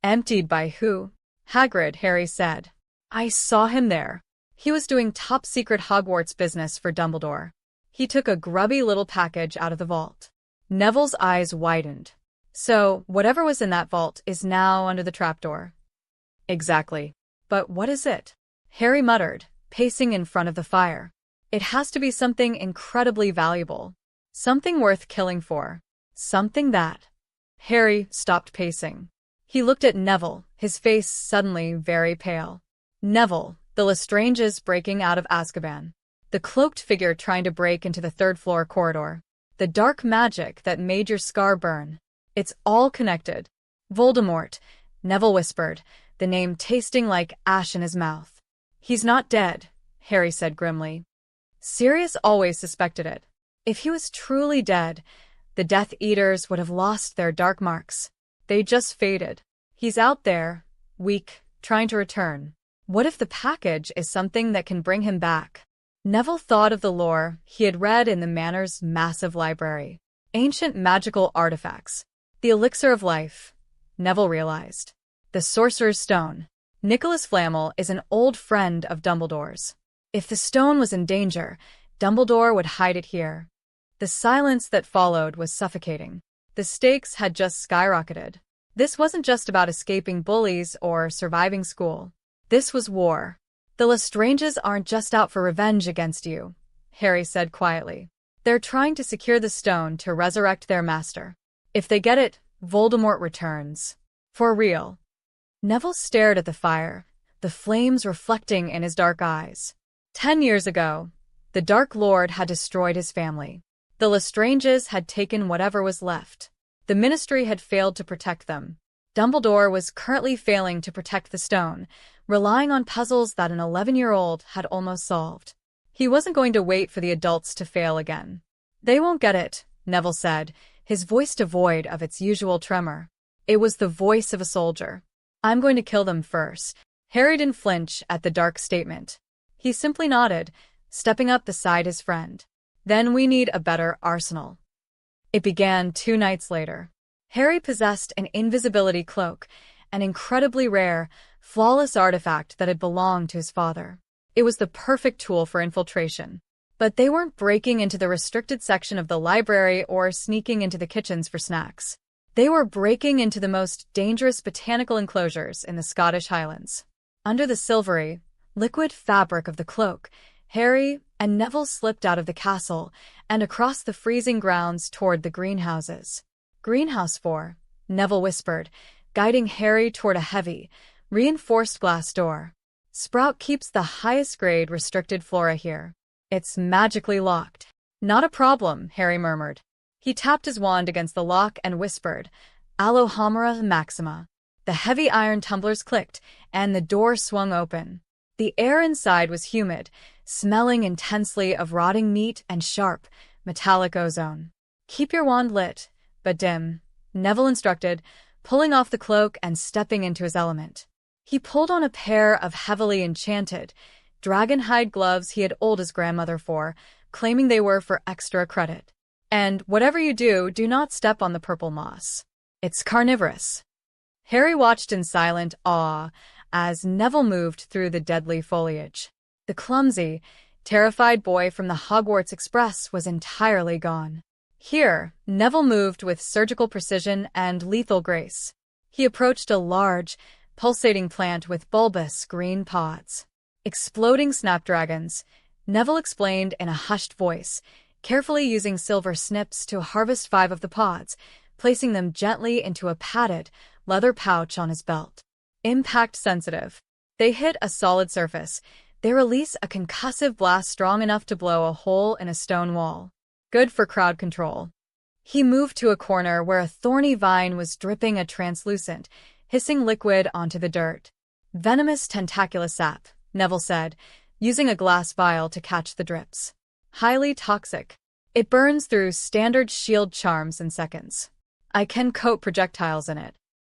Emptied by who? Hagrid, Harry said. I saw him there. He was doing top-secret Hogwarts business for Dumbledore. He took a grubby little package out of the vault. Neville's eyes widened. So, whatever was in that vault is now under the trapdoor. Exactly. But what is it? Harry muttered, pacing in front of the fire. It has to be something incredibly valuable. Something worth killing for. Something that... Harry stopped pacing. He looked at Neville, his face suddenly very pale. Neville, the Lestranges breaking out of Azkaban. The cloaked figure trying to break into the third-floor corridor. The dark magic that made your scar burn. It's all connected. Voldemort, Neville whispered, the name tasting like ash in his mouth. He's not dead, Harry said grimly. Sirius always suspected it. If he was truly dead, the Death Eaters would have lost their dark marks. They just faded. He's out there, weak, trying to return. What if the package is something that can bring him back? Neville thought of the lore he had read in the Manor's massive library. Ancient magical artifacts. The elixir of life, Neville realized. The Sorcerer's Stone. Nicholas Flamel is an old friend of Dumbledore's. If the stone was in danger, Dumbledore would hide it here. The silence that followed was suffocating. The stakes had just skyrocketed. This wasn't just about escaping bullies or surviving school. This was war. The Lestranges aren't just out for revenge against you, Harry said quietly. They're trying to secure the stone to resurrect their master. If they get it, Voldemort returns. For real. Neville stared at the fire, the flames reflecting in his dark eyes. 10 years ago, the Dark Lord had destroyed his family. The Lestranges had taken whatever was left. The Ministry had failed to protect them. Dumbledore was currently failing to protect the stone, relying on puzzles that an 11-year-old had almost solved. He wasn't going to wait for the adults to fail again. They won't get it, Neville said, his voice devoid of its usual tremor. It was the voice of a soldier. I'm going to kill them first. Harry didn't flinch at the dark statement. He simply nodded, stepping up beside his friend. Then we need a better arsenal. It began 2 nights later. Harry possessed an invisibility cloak, an incredibly rare, flawless artifact that had belonged to his father. It was the perfect tool for infiltration. But they weren't breaking into the restricted section of the library or sneaking into the kitchens for snacks. They were breaking into the most dangerous botanical enclosures in the Scottish Highlands. Under the silvery, liquid fabric of the cloak, Harry and Neville slipped out of the castle and across the freezing grounds toward the greenhouses. Greenhouse 4, Neville whispered, guiding Harry toward a heavy, reinforced glass door. Sprout keeps the highest grade restricted flora here. It's magically locked. Not a problem, Harry murmured. He tapped his wand against the lock and whispered, Alohomora Maxima. The heavy iron tumblers clicked, and the door swung open. The air inside was humid, smelling intensely of rotting meat and sharp, metallic ozone. Keep your wand lit, but dim, Neville instructed, pulling off the cloak and stepping into his element. He pulled on a pair of heavily enchanted, dragon-hide gloves he had owed his grandmother for, claiming they were for extra credit. And whatever you do, do not step on the purple moss. It's carnivorous. Harry watched in silent awe as Neville moved through the deadly foliage. The clumsy, terrified boy from the Hogwarts Express was entirely gone. Here, Neville moved with surgical precision and lethal grace. He approached a large, pulsating plant with bulbous green pods. Exploding snapdragons, Neville explained in a hushed voice, carefully using silver snips to harvest 5 of the pods, placing them gently into a padded, leather pouch on his belt. Impact sensitive. They hit a solid surface. They release a concussive blast strong enough to blow a hole in a stone wall. Good for crowd control. He moved to a corner where a thorny vine was dripping a translucent, hissing liquid onto the dirt. Venomous tentaculous sap, Neville said, using a glass vial to catch the drips. Highly toxic. It burns through standard shield charms in seconds. I can coat projectiles in it.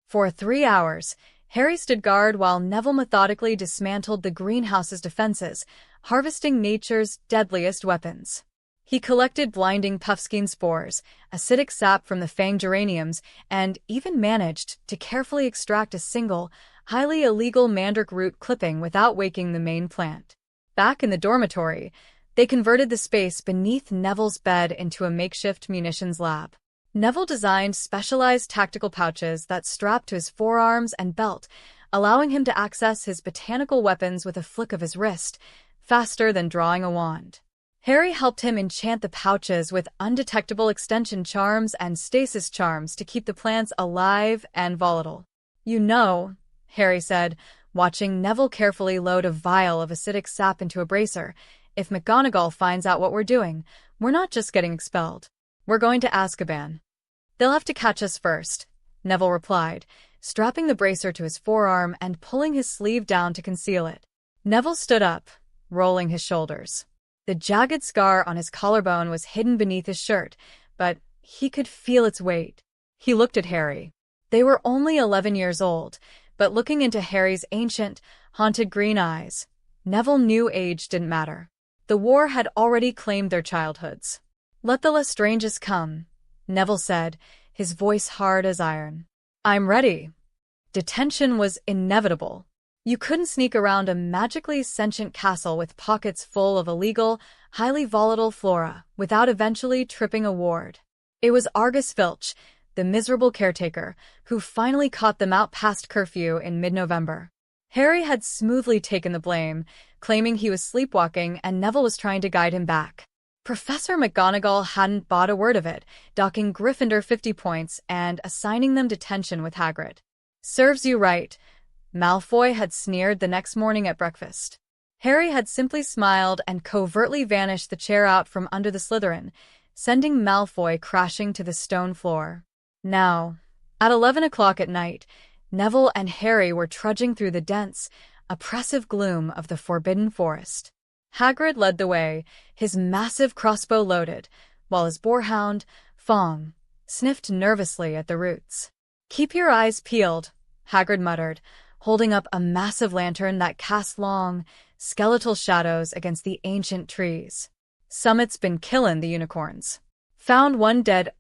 For 3 hours, Harry stood guard while Neville methodically dismantled the greenhouse's defenses, harvesting nature's deadliest weapons. He collected blinding puffskein spores, acidic sap from the fanged geraniums, and even managed to carefully extract a single, highly illegal mandrake root clipping without waking the main plant. Back in the dormitory, they converted the space beneath Neville's bed into a makeshift munitions lab. Neville designed specialized tactical pouches that strapped to his forearms and belt, allowing him to access his botanical weapons with a flick of his wrist, faster than drawing a wand. Harry helped him enchant the pouches with undetectable extension charms and stasis charms to keep the plants alive and volatile. "You know," Harry said, watching Neville carefully load a vial of acidic sap into a bracer, "if McGonagall finds out what we're doing, we're not just getting expelled. We're going to Azkaban." "They'll have to catch us first," Neville replied, strapping the bracer to his forearm and pulling his sleeve down to conceal it. Neville stood up, rolling his shoulders. The jagged scar on his collarbone was hidden beneath his shirt, but he could feel its weight. He looked at Harry. They were only 11 years old, but looking into Harry's ancient, haunted green eyes, Neville knew age didn't matter. The war had already claimed their childhoods. "Let the Lestranges come," Neville said, his voice hard as iron. "I'm ready." Detention was inevitable. You couldn't sneak around a magically sentient castle with pockets full of illegal, highly volatile flora without eventually tripping a ward. It was Argus Filch, the miserable caretaker, who finally caught them out past curfew in mid-November. Harry had smoothly taken the blame, claiming he was sleepwalking and Neville was trying to guide him back. Professor McGonagall hadn't bought a word of it, docking Gryffindor 50 points and assigning them detention with Hagrid. "Serves you right," Malfoy had sneered the next morning at breakfast. Harry had simply smiled and covertly vanished the chair out from under the Slytherin, sending Malfoy crashing to the stone floor. Now, at 11 o'clock at night, Neville and Harry were trudging through the dense, oppressive gloom of the Forbidden Forest. Hagrid led the way, his massive crossbow loaded, while his boarhound, Fong, sniffed nervously at the roots. "Keep your eyes peeled," Hagrid muttered, holding up a massive lantern that cast long, skeletal shadows against the ancient trees. "Summit's been killin' the unicorns. Found one dead,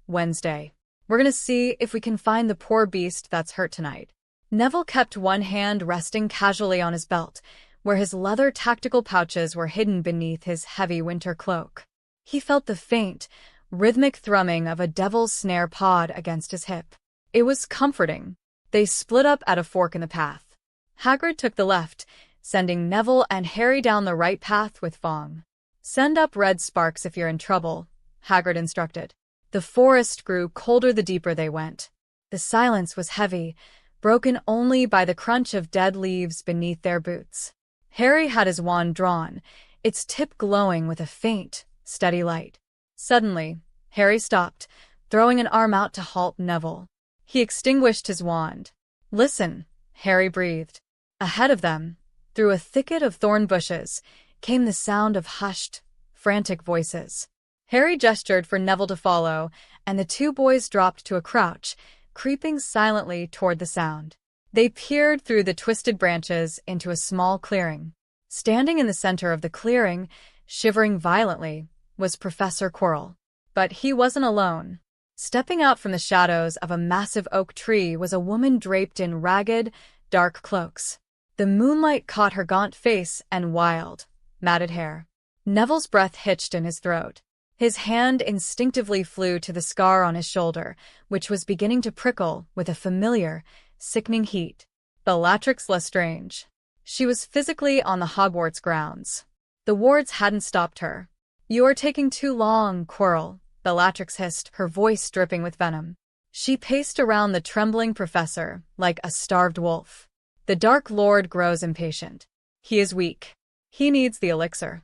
Wednesday. We're gonna see if we can find the poor beast that's hurt tonight." Neville kept one hand resting casually on his belt, where his leather tactical pouches were hidden beneath his heavy winter cloak. He felt the faint, rhythmic thrumming of a devil's snare pod against his hip. It was comforting. They split up at a fork in the path. Hagrid took the left, sending Neville and Harry down the right path with Fong. "Send up red sparks if you're in trouble," Hagrid instructed. The forest grew colder the deeper they went. The silence was heavy, broken only by the crunch of dead leaves beneath their boots. Harry had his wand drawn, its tip glowing with a faint, steady light. Suddenly, Harry stopped, throwing an arm out to halt Neville. He extinguished his wand. "Listen," Harry breathed. Ahead of them, through a thicket of thorn bushes, came the sound of hushed, frantic voices. Harry gestured for Neville to follow, and the two boys dropped to a crouch, creeping silently toward the sound. They peered through the twisted branches into a small clearing. Standing in the center of the clearing, shivering violently, was Professor Quirrell. But he wasn't alone. Stepping out from the shadows of a massive oak tree was a woman draped in ragged, dark cloaks. The moonlight caught her gaunt face and wild, matted hair. Neville's breath hitched in his throat. His hand instinctively flew to the scar on his shoulder, which was beginning to prickle with a familiar, sickening heat. Bellatrix Lestrange. She was physically on the Hogwarts grounds. The wards hadn't stopped her. "You are taking too long, Quirrell," Bellatrix hissed, her voice dripping with venom. She paced around the trembling professor like a starved wolf. "The Dark Lord grows impatient. He is weak. He needs the elixir."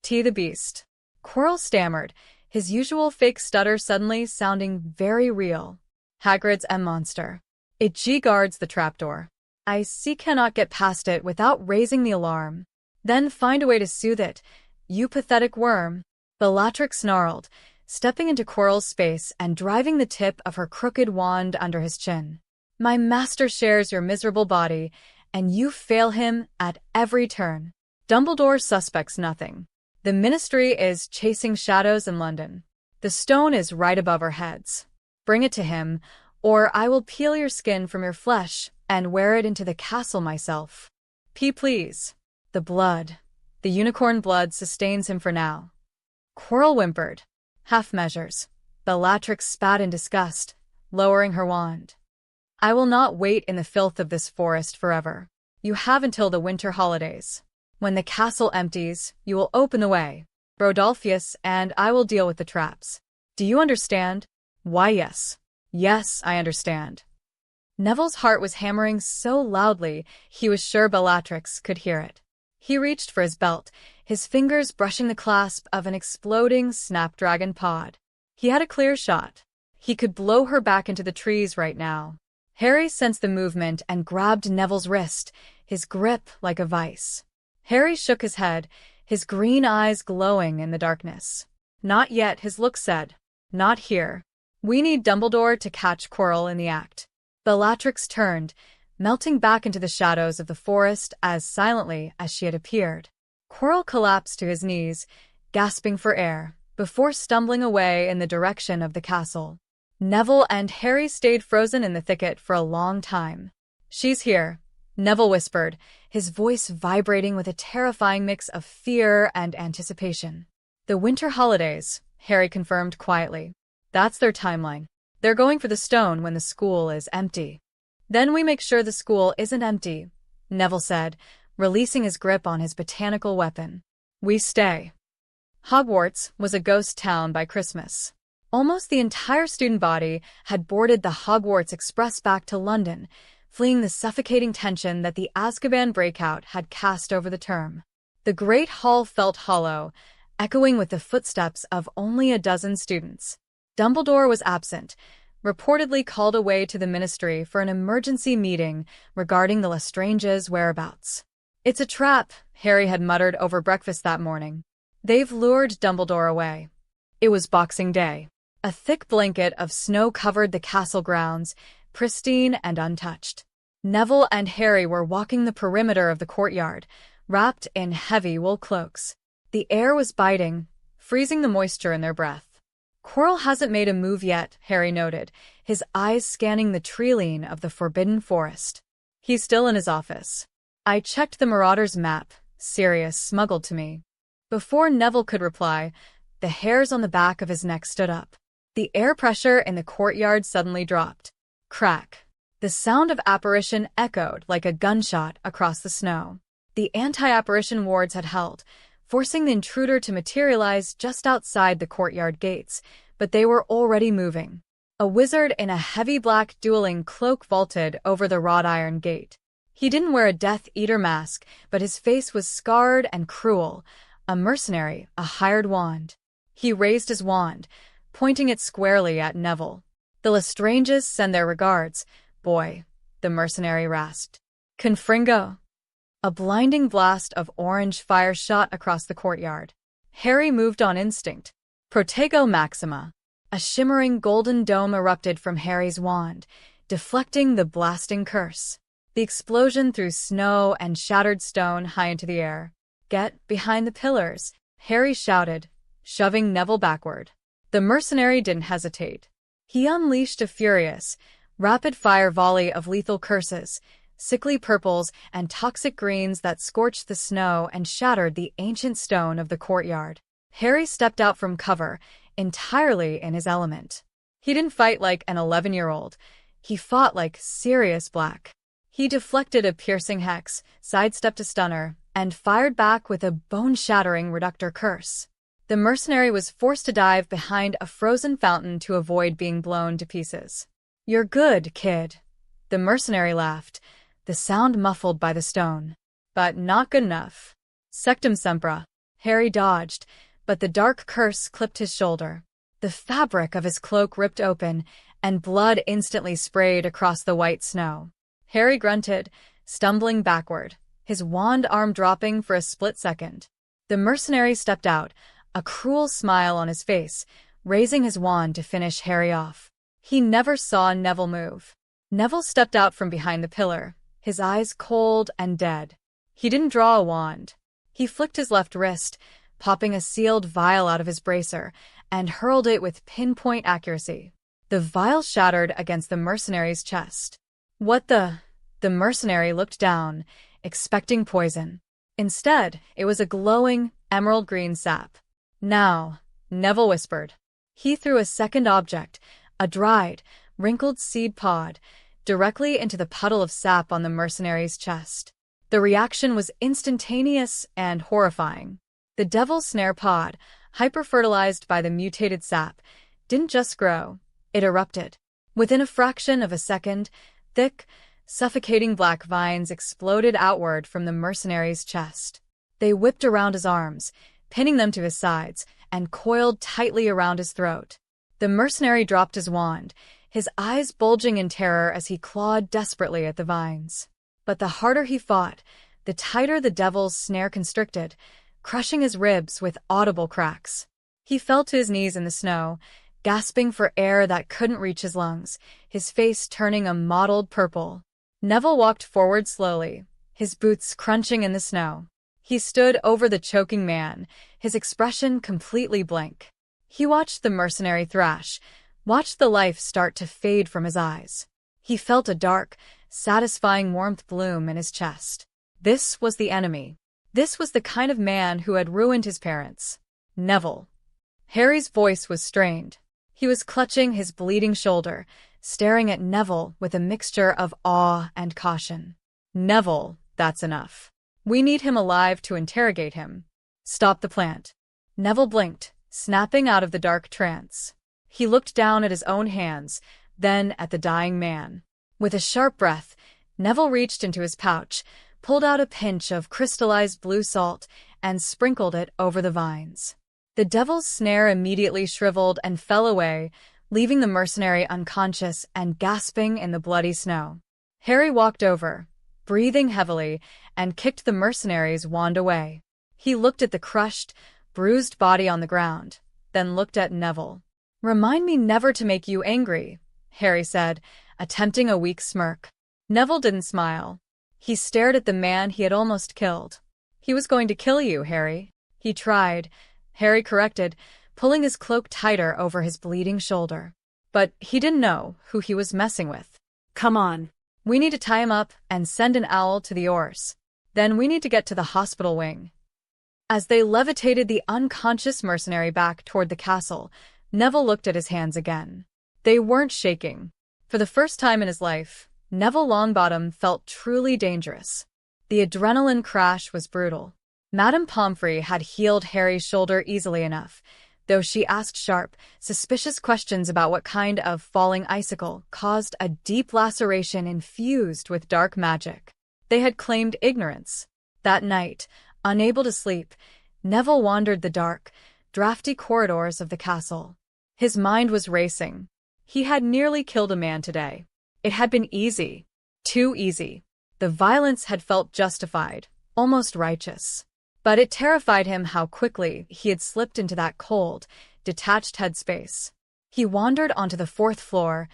The beast." Quirrell stammered, his usual fake stutter suddenly sounding very real. "Hagrid's M-monster. It guards the trapdoor. I cannot get past it without raising the alarm. Then find a way to soothe it, you pathetic worm." Bellatrix snarled, stepping into Quirrell's space and driving the tip of her crooked wand under his chin. "My master shares your miserable body, and you fail him at every turn. Dumbledore suspects nothing. The Ministry is chasing shadows in London. The stone is right above our heads. Bring it to him, or I will peel your skin from your flesh and wear it into the castle myself. Please. The blood. The unicorn blood sustains him for now. Quirrell whimpered. Half measures. Bellatrix spat in disgust, lowering her wand. I will not wait in the filth of this forest forever. You have until the winter holidays. When the castle empties, you will open the way, Rodolphus, and I will deal with the traps. Do you understand? Why, yes. Yes, I understand. Neville's heart was hammering so loudly he was sure Bellatrix could hear it. He reached for his belt, his fingers brushing the clasp of an exploding snapdragon pod. He had a clear shot. He could blow her back into the trees right now. Harry sensed the movement and grabbed Neville's wrist, his grip like a vice. Harry shook his head, his green eyes glowing in the darkness. Not yet, his look said. Not here. We need Dumbledore to catch Quirrell in the act. Bellatrix turned, melting back into the shadows of the forest as silently as she had appeared. Quirrell collapsed to his knees, gasping for air, before stumbling away in the direction of the castle. Neville and Harry stayed frozen in the thicket for a long time. She's here, Neville whispered, his voice vibrating with a terrifying mix of fear and anticipation. The winter holidays, Harry confirmed quietly. That's their timeline. They're going for the stone when the school is empty. Then we make sure the school isn't empty, Neville said, releasing his grip on his botanical weapon. We stay. Hogwarts was a ghost town by Christmas. Almost the entire student body had boarded the Hogwarts Express back to London, fleeing the suffocating tension that the Azkaban breakout had cast over the term. The Great Hall felt hollow, echoing with the footsteps of only a dozen students. Dumbledore was absent, reportedly called away to the Ministry for an emergency meeting regarding the Lestrange's whereabouts. It's a trap, Harry had muttered over breakfast that morning. They've lured Dumbledore away. It was Boxing Day. A thick blanket of snow covered the castle grounds, pristine and untouched. Neville and Harry were walking the perimeter of the courtyard, wrapped in heavy wool cloaks. The air was biting, freezing the moisture in their breath. Quirrell hasn't made a move yet, Harry noted, his eyes scanning the tree-line of the forbidden forest. He's still in his office. I checked the Marauder's map, Sirius smuggled to me. Before Neville could reply, the hairs on the back of his neck stood up. The air pressure in the courtyard suddenly dropped. Crack. The sound of apparition echoed like a gunshot across the snow. The anti-apparition wards had held, forcing the intruder to materialize just outside the courtyard gates, but they were already moving. A wizard in a heavy black dueling cloak vaulted over the wrought iron gate. He didn't wear a Death Eater mask, but his face was scarred and cruel, a mercenary, a hired wand. He raised his wand, pointing it squarely at Neville. The Lestranges send their regards, boy, the mercenary rasped. Confringo. A blinding blast of orange fire shot across the courtyard. Harry moved on instinct. Protego Maxima. A shimmering golden dome erupted from Harry's wand, deflecting the blasting curse. The explosion threw snow and shattered stone high into the air. Get behind the pillars, Harry shouted, shoving Neville backward. The mercenary didn't hesitate. He unleashed a furious, rapid-fire volley of lethal curses, sickly purples and toxic greens that scorched the snow and shattered the ancient stone of the courtyard. Harry stepped out from cover, entirely in his element. He didn't fight like an 11-year-old. He fought like Sirius Black. He deflected a piercing hex, sidestepped a stunner, and fired back with a bone-shattering reductor curse. The mercenary was forced to dive behind a frozen fountain to avoid being blown to pieces. You're good, kid. The mercenary laughed, the sound muffled by the stone. But not good enough. Sectum Sempra. Harry dodged, but the dark curse clipped his shoulder. The fabric of his cloak ripped open, and blood instantly sprayed across the white snow. Harry grunted, stumbling backward, his wand arm dropping for a split second. The mercenary stepped out, a cruel smile on his face, raising his wand to finish Harry off. He never saw Neville move. Neville stepped out from behind the pillar, his eyes cold and dead. He didn't draw a wand. He flicked his left wrist, popping a sealed vial out of his bracer, and hurled it with pinpoint accuracy. The vial shattered against the mercenary's chest. What the The mercenary looked down, expecting poison. Instead, it was a glowing, emerald green sap. Now, Neville whispered. He threw a second object, a dried, wrinkled seed pod, directly into the puddle of sap on the mercenary's chest. The reaction was instantaneous and horrifying. The devil's snare pod, hyper-fertilized by the mutated sap, didn't just grow, it erupted. Within a fraction of a second, thick, suffocating black vines exploded outward from the mercenary's chest. They whipped around his arms, pinning them to his sides, and coiled tightly around his throat. The mercenary dropped his wand, his eyes bulging in terror as he clawed desperately at the vines. But the harder he fought, the tighter the devil's snare constricted, crushing his ribs with audible cracks. He fell to his knees in the snow, gasping for air that couldn't reach his lungs, his face turning a mottled purple. Neville walked forward slowly, his boots crunching in the snow. He stood over the choking man, his expression completely blank. He watched the mercenary thrash, watched the life start to fade from his eyes. He felt a dark, satisfying warmth bloom in his chest. This was the enemy. This was the kind of man who had ruined his parents. Neville. Harry's voice was strained. He was clutching his bleeding shoulder, staring at Neville with a mixture of awe and caution. Neville, that's enough. We need him alive to interrogate him. Stop the plant. Neville blinked, snapping out of the dark trance. He looked down at his own hands, then at the dying man. With a sharp breath, Neville reached into his pouch, pulled out a pinch of crystallized blue salt, and sprinkled it over the vines. The devil's snare immediately shriveled and fell away, leaving the mercenary unconscious and gasping in the bloody snow. Harry walked over, breathing heavily, and kicked the mercenary's wand away. He looked at the crushed, bruised body on the ground, then looked at Neville. "Remind me never to make you angry," Harry said, attempting a weak smirk. Neville didn't smile. He stared at the man he had almost killed. "He was going to kill you, Harry." "He tried," Harry corrected, pulling his cloak tighter over his bleeding shoulder. "But he didn't know who he was messing with." "Come on. We need to tie him up and send an owl to the Oars. Then we need to get to the hospital wing." As they levitated the unconscious mercenary back toward the castle, Neville looked at his hands again. They weren't shaking. For the first time in his life, Neville Longbottom felt truly dangerous. The adrenaline crash was brutal. Madame Pomfrey had healed Harry's shoulder easily enough, though she asked sharp, suspicious questions about what kind of falling icicle caused a deep laceration infused with dark magic. They had claimed ignorance. That night, unable to sleep, Neville wandered the dark, drafty corridors of the castle. His mind was racing. He had nearly killed a man today. It had been easy. Too easy. The violence had felt justified, almost righteous. But it terrified him how quickly he had slipped into that cold, detached headspace. He wandered onto the 4th floor,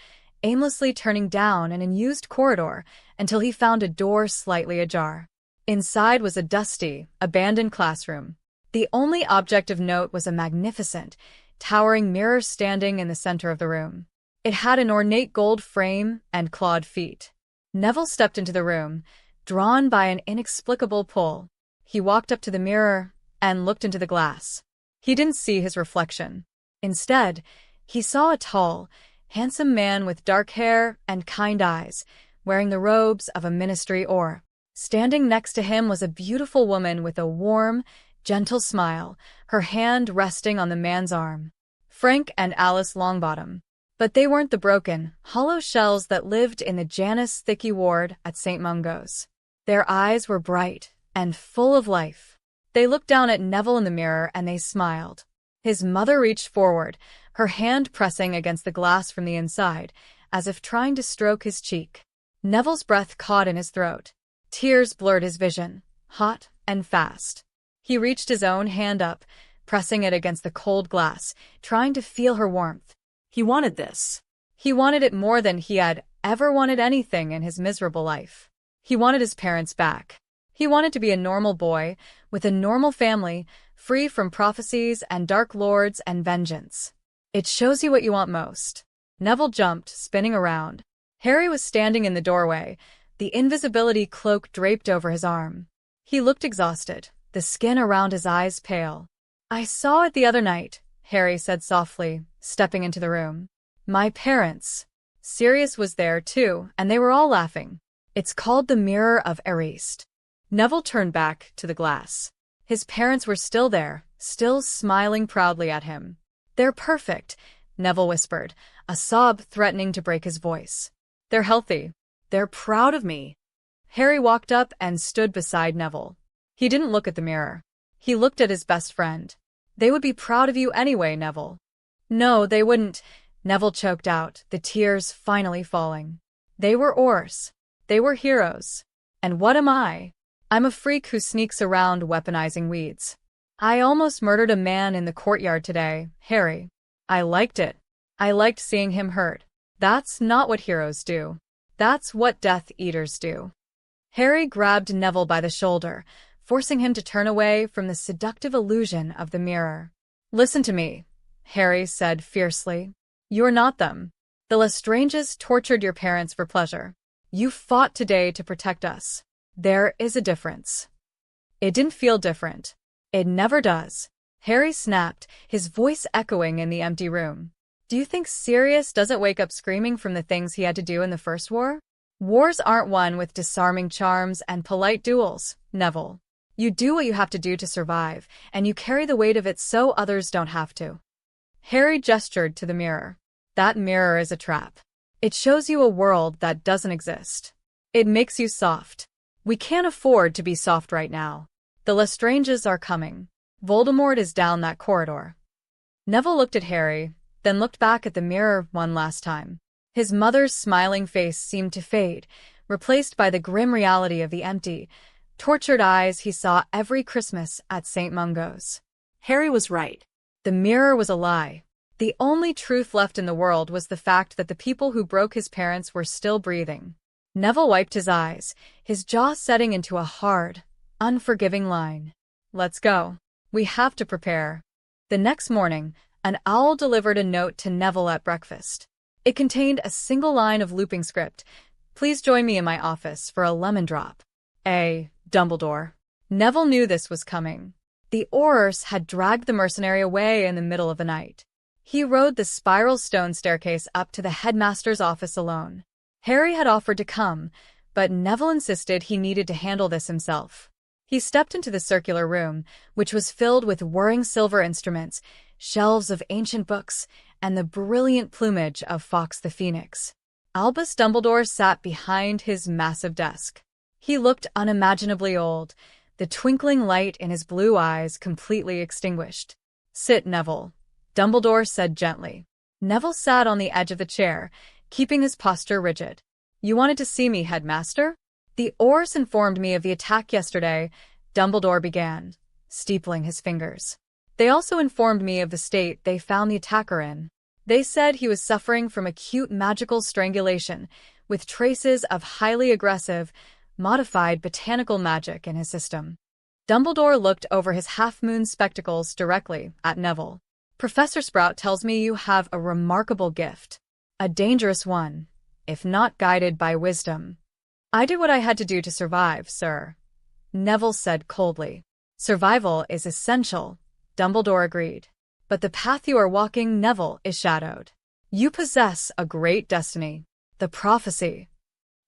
aimlessly turning down an unused corridor until he found a door slightly ajar. Inside was a dusty, abandoned classroom. The only object of note was a magnificent, towering mirror standing in the center of the room. It had an ornate gold frame and clawed feet. Neville stepped into the room, drawn by an inexplicable pull. He walked up to the mirror and looked into the glass. He didn't see his reflection. Instead, he saw a tall, handsome man with dark hair and kind eyes, wearing the robes of a ministry or. Standing next to him was a beautiful woman with a warm, gentle smile, her hand resting on the man's arm. Frank and Alice Longbottom. But they weren't the broken, hollow shells that lived in the Janus Thicky ward at St. Mungo's. Their eyes were bright and full of life. They looked down at Neville in the mirror and they smiled. His mother reached forward, her hand pressing against the glass from the inside, as if trying to stroke his cheek. Neville's breath caught in his throat. Tears blurred his vision, hot and fast. He reached his own hand up, pressing it against the cold glass, trying to feel her warmth. He wanted this. He wanted it more than he had ever wanted anything in his miserable life. He wanted his parents back. He wanted to be a normal boy, with a normal family, free from prophecies and dark lords and vengeance. It shows you what you want most. Neville jumped, spinning around. Harry was standing in the doorway, the invisibility cloak draped over his arm. He looked exhausted, the skin around his eyes pale. "I saw it the other night," Harry said softly, stepping into the room. "My parents." Sirius was there too, and they were all laughing. "It's called the Mirror of Erist." Neville turned back to the glass. His parents were still there, still smiling proudly at him. "They're perfect," Neville whispered, a sob threatening to break his voice. "They're healthy. They're proud of me." Harry walked up and stood beside Neville. He didn't look at the mirror. He looked at his best friend. "They would be proud of you anyway, Neville." "No, they wouldn't," Neville choked out, the tears finally falling. "They were Aurors. They were heroes. And what am I? I'm a freak who sneaks around weaponizing weeds. I almost murdered a man in the courtyard today, Harry. I liked it. I liked seeing him hurt. That's not what heroes do. That's what Death Eaters do." Harry grabbed Neville by the shoulder, forcing him to turn away from the seductive illusion of the mirror. "Listen to me," Harry said fiercely. "You're not them. The Lestranges tortured your parents for pleasure. You fought today to protect us. There is a difference." "It didn't feel different. It never does," Harry snapped, his voice echoing in the empty room. "Do you think Sirius doesn't wake up screaming from the things he had to do in the First War? Wars aren't won with disarming charms and polite duels, Neville. You do what you have to do to survive, and you carry the weight of it so others don't have to." Harry gestured to the mirror. "That mirror is a trap. It shows you a world that doesn't exist. It makes you soft. We can't afford to be soft right now. The Lestranges are coming. Voldemort is down that corridor." Neville looked at Harry, then looked back at the mirror one last time. His mother's smiling face seemed to fade, replaced by the grim reality of the empty, tortured eyes he saw every Christmas at St. Mungo's. Harry was right. The mirror was a lie. The only truth left in the world was the fact that the people who broke his parents were still breathing. Neville wiped his eyes, his jaw setting into a hard, unforgiving line. "Let's go. We have to prepare." The next morning, an owl delivered a note to Neville at breakfast. It contained a single line of looping script. "Please join me in my office for a lemon drop. A. Dumbledore." Neville knew this was coming. The Aurors had dragged the mercenary away in the middle of the night. He rode the spiral stone staircase up to the headmaster's office alone. Harry had offered to come, but Neville insisted he needed to handle this himself. He stepped into the circular room, which was filled with whirring silver instruments, shelves of ancient books, and the brilliant plumage of Fawkes the Phoenix. Albus Dumbledore sat behind his massive desk. He looked unimaginably old, the twinkling light in his blue eyes completely extinguished. "Sit, Neville," Dumbledore said gently. Neville sat on the edge of the chair, keeping his posture rigid. "You wanted to see me, Headmaster?" "The Aurors informed me of the attack yesterday," Dumbledore began, steepling his fingers. "They also informed me of the state they found the attacker in. They said he was suffering from acute magical strangulation, with traces of highly aggressive, modified botanical magic in his system." Dumbledore looked over his half-moon spectacles directly at Neville. "Professor Sprout tells me you have a remarkable gift. A dangerous one, if not guided by wisdom." "I did what I had to do to survive, sir," Neville said coldly. "Survival is essential," Dumbledore agreed. "But the path you are walking, Neville, is shadowed. You possess a great destiny. The prophecy."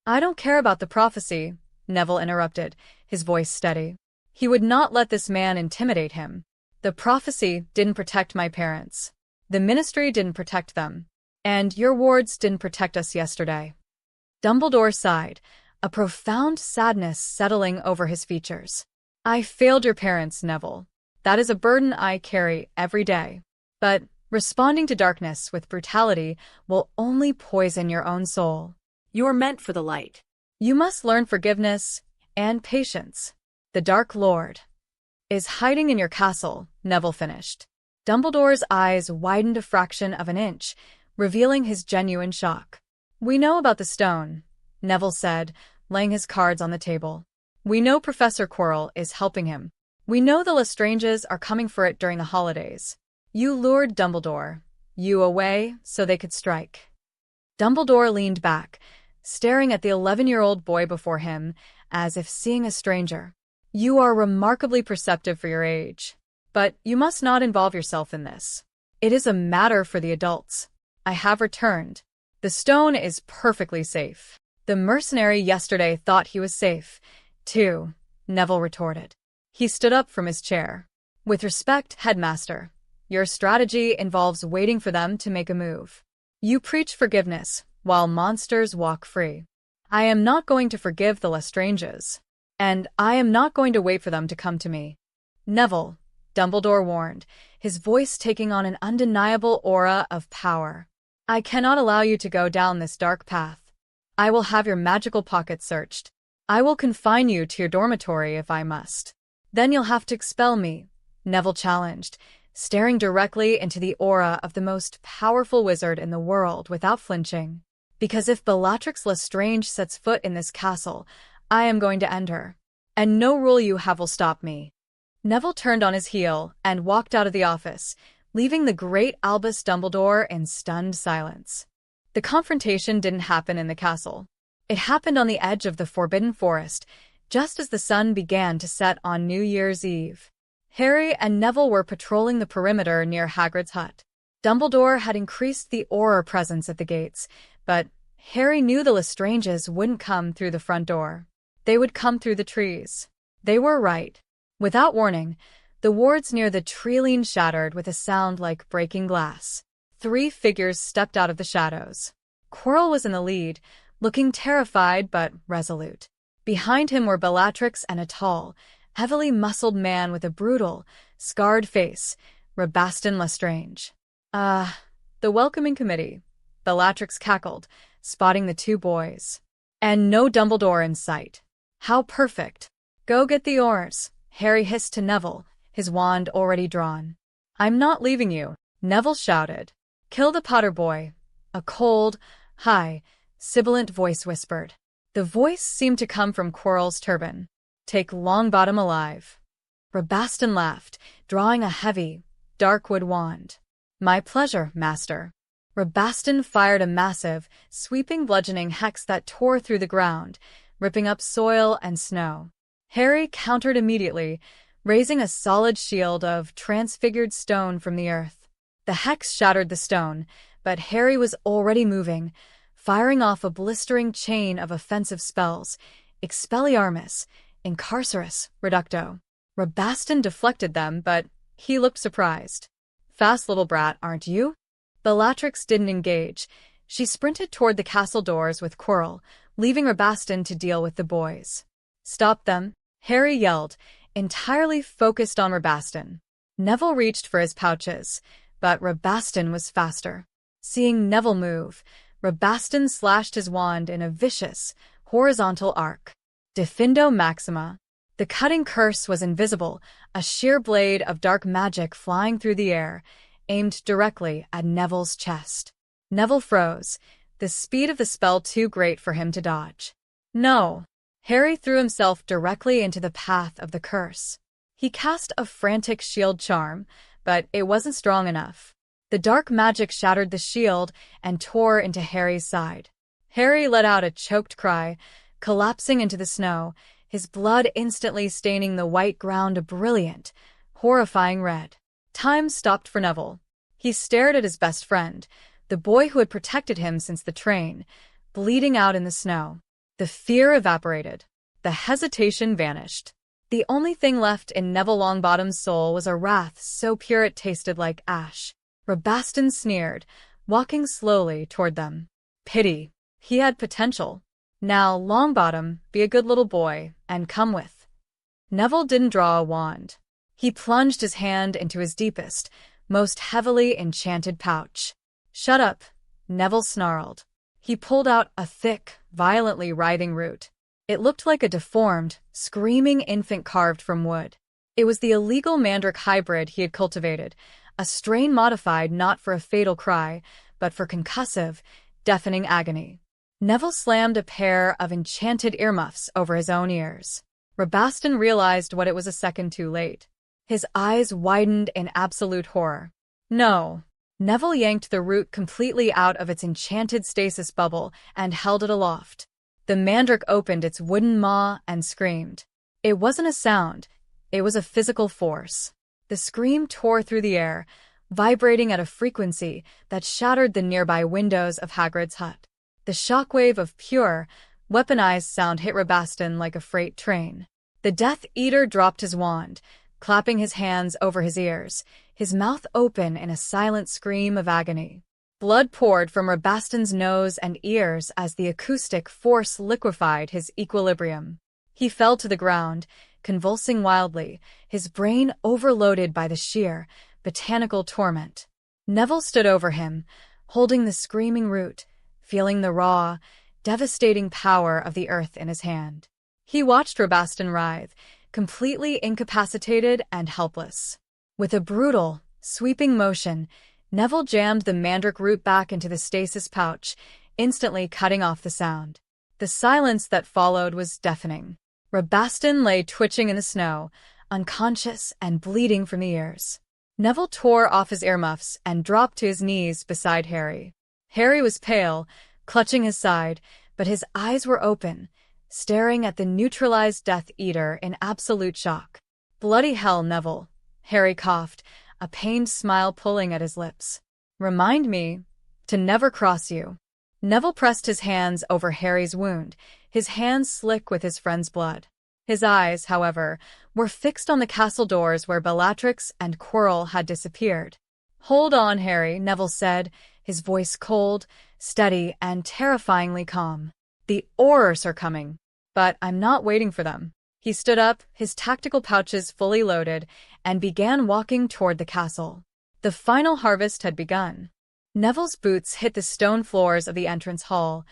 "I don't care about the prophecy," Neville interrupted, his voice steady. He would not let this man intimidate him. "The prophecy didn't protect my parents. The ministry didn't protect them. And your wards didn't protect us yesterday." Dumbledore sighed, a profound sadness settling over his features. "I failed your parents, Neville. That is a burden I carry every day. But responding to darkness with brutality will only poison your own soul. You're meant for the light. You must learn forgiveness and patience. The Dark Lord is hiding in your castle," Neville finished. Dumbledore's eyes widened a fraction of an inch, revealing his genuine shock. "We know about the stone," Neville said, laying his cards on the table. "We know Professor Quirrell is helping him. We know the Lestranges are coming for it during the holidays. You lured Dumbledore, you away so they could strike." Dumbledore leaned back, staring at the 11-year-old boy before him as if seeing a stranger. "You are remarkably perceptive for your age. But you must not involve yourself in this. It is a matter for the adults. I have returned. The stone is perfectly safe." "The mercenary yesterday thought he was safe, too," Neville retorted. He stood up from his chair. "With respect, headmaster, your strategy involves waiting for them to make a move. You preach forgiveness, while monsters walk free. I am not going to forgive the Lestranges, and I am not going to wait for them to come to me." "Neville," Dumbledore warned, his voice taking on an undeniable aura of power. "I cannot allow you to go down this dark path. I will have your magical pockets searched. I will confine you to your dormitory if I must." "Then you'll have to expel me," Neville challenged, staring directly into the aura of the most powerful wizard in the world without flinching. "Because if Bellatrix Lestrange sets foot in this castle, I am going to end her. And no rule you have will stop me." Neville turned on his heel and walked out of the office, leaving the great Albus Dumbledore in stunned silence. The confrontation didn't happen in the castle. It happened on the edge of the Forbidden Forest, just as the sun began to set on New Year's Eve. Harry and Neville were patrolling the perimeter near Hagrid's hut. Dumbledore had increased the aura presence at the gates, but Harry knew the Lestranges wouldn't come through the front door. They would come through the trees. They were right. Without warning, the wards near the treeline shattered with a sound like breaking glass. 3 figures stepped out of the shadows. Quirrell was in the lead, looking terrified but resolute. Behind him were Bellatrix and a tall, heavily muscled man with a brutal, scarred face, Rabaston Lestrange. The welcoming committee," Bellatrix cackled, spotting the 2 boys. "And no Dumbledore in sight. How perfect." "Go get the oars," Harry hissed to Neville, his wand already drawn. "I'm not leaving you," Neville shouted. "Kill the Potter boy," a cold, high, sibilant voice whispered. The voice seemed to come from Quirrell's turban. "Take Longbottom alive." Rabaston laughed, drawing a heavy, dark-wood wand. "My pleasure, master." Rabaston fired a massive, sweeping bludgeoning hex that tore through the ground, ripping up soil and snow. Harry countered immediately, raising a solid shield of transfigured stone from the earth. The hex shattered the stone, but Harry was already moving, firing off a blistering chain of offensive spells: Expelliarmus, Incarcerus, Reducto. Rabaston deflected them, but he looked surprised. "Fast little brat, aren't you?" Bellatrix didn't engage. She sprinted toward the castle doors with Quirrell, leaving Rabaston to deal with the boys. "Stop them," Harry yelled, entirely focused on Rabaston. Neville reached for his pouches, but Rabaston was faster. Seeing Neville move, Rabaston slashed his wand in a vicious, horizontal arc. Diffindo Maxima. The cutting curse was invisible, a sheer blade of dark magic flying through the air, aimed directly at Neville's chest. Neville froze, the speed of the spell too great for him to dodge. "No!" Harry threw himself directly into the path of the curse. He cast a frantic shield charm, but it wasn't strong enough. The dark magic shattered the shield and tore into Harry's side. Harry let out a choked cry, collapsing into the snow, his blood instantly staining the white ground a brilliant, horrifying red. Time stopped for Neville. He stared at his best friend, the boy who had protected him since the train, bleeding out in the snow. The fear evaporated. The hesitation vanished. The only thing left in Neville Longbottom's soul was a wrath so pure it tasted like ash. Rabaston sneered, walking slowly toward them. Pity. He had potential. "Now, Longbottom, be a good little boy, and come with." Neville didn't draw a wand. He plunged his hand into his deepest, most heavily enchanted pouch. "Shut up," Neville snarled. He pulled out a thick, violently writhing root. It looked like a deformed, screaming infant carved from wood. It was the illegal mandrake hybrid he had cultivated, a strain modified not for a fatal cry, but for concussive, deafening agony. Neville slammed a pair of enchanted earmuffs over his own ears. Rabaston realized what it was a second too late. His eyes widened in absolute horror. "No," Neville yanked the root completely out of its enchanted stasis bubble and held it aloft. The mandrake opened its wooden maw and screamed. It wasn't a sound, it was a physical force. The scream tore through the air, vibrating at a frequency that shattered the nearby windows of Hagrid's hut. The shockwave of pure, weaponized sound hit Rabaston like a freight train. The Death Eater dropped his wand, clapping his hands over his ears, his mouth open in a silent scream of agony. Blood poured from Rabaston's nose and ears as the acoustic force liquefied his equilibrium. He fell to the ground, convulsing wildly, his brain overloaded by the sheer, botanical torment. Neville stood over him, holding the screaming root, feeling the raw, devastating power of the earth in his hand. He watched Rabaston writhe, completely incapacitated and helpless. With a brutal, sweeping motion, Neville jammed the mandrake root back into the stasis pouch, instantly cutting off the sound. The silence that followed was deafening. Rabaston lay twitching in the snow, unconscious and bleeding from the ears. Neville tore off his earmuffs and dropped to his knees beside Harry. Harry was pale, clutching his side, but his eyes were open, staring at the neutralized Death Eater in absolute shock. "Bloody hell, Neville," Harry coughed, a pained smile pulling at his lips. "Remind me to never cross you." Neville pressed his hands over Harry's wound, his hands slick with his friend's blood. His eyes, however, were fixed on the castle doors where Bellatrix and Quirrell had disappeared. "Hold on, Harry," Neville said, his voice cold, steady, and terrifyingly calm. "The Aurors are coming, but I'm not waiting for them." He stood up, his tactical pouches fully loaded, and began walking toward the castle. The final harvest had begun. Neville's boots hit the stone floors of the entrance hall,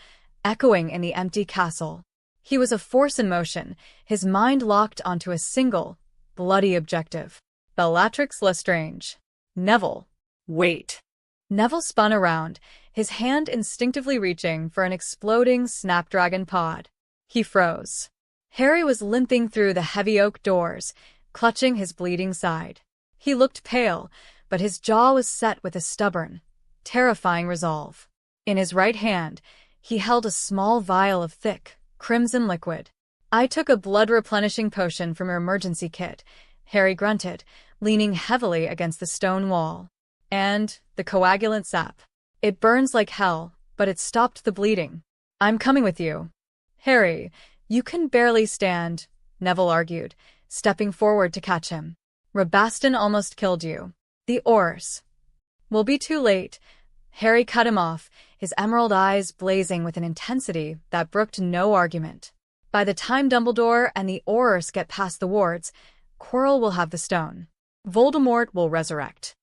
echoing in the empty castle. He was a force in motion, his mind locked onto a single, bloody objective. Bellatrix Lestrange. "Neville, wait." Neville spun around, his hand instinctively reaching for an exploding snapdragon pod. He froze. Harry was limping through the heavy oak doors, clutching his bleeding side. He looked pale, but his jaw was set with a stubborn, terrifying resolve. In his right hand, he held a small vial of thick, crimson liquid. "I took a blood-replenishing potion from your emergency kit," Harry grunted, leaning heavily against the stone wall. "And the coagulant sap. It burns like hell, but it stopped the bleeding. I'm coming with you." "Harry, you can barely stand," Neville argued, stepping forward to catch him. "Rabaston almost killed you. The Aurors will be too late." Harry cut him off, his emerald eyes blazing with an intensity that brooked no argument. "By the time Dumbledore and the Aurors get past the wards, Quirrell will have the stone. Voldemort will resurrect.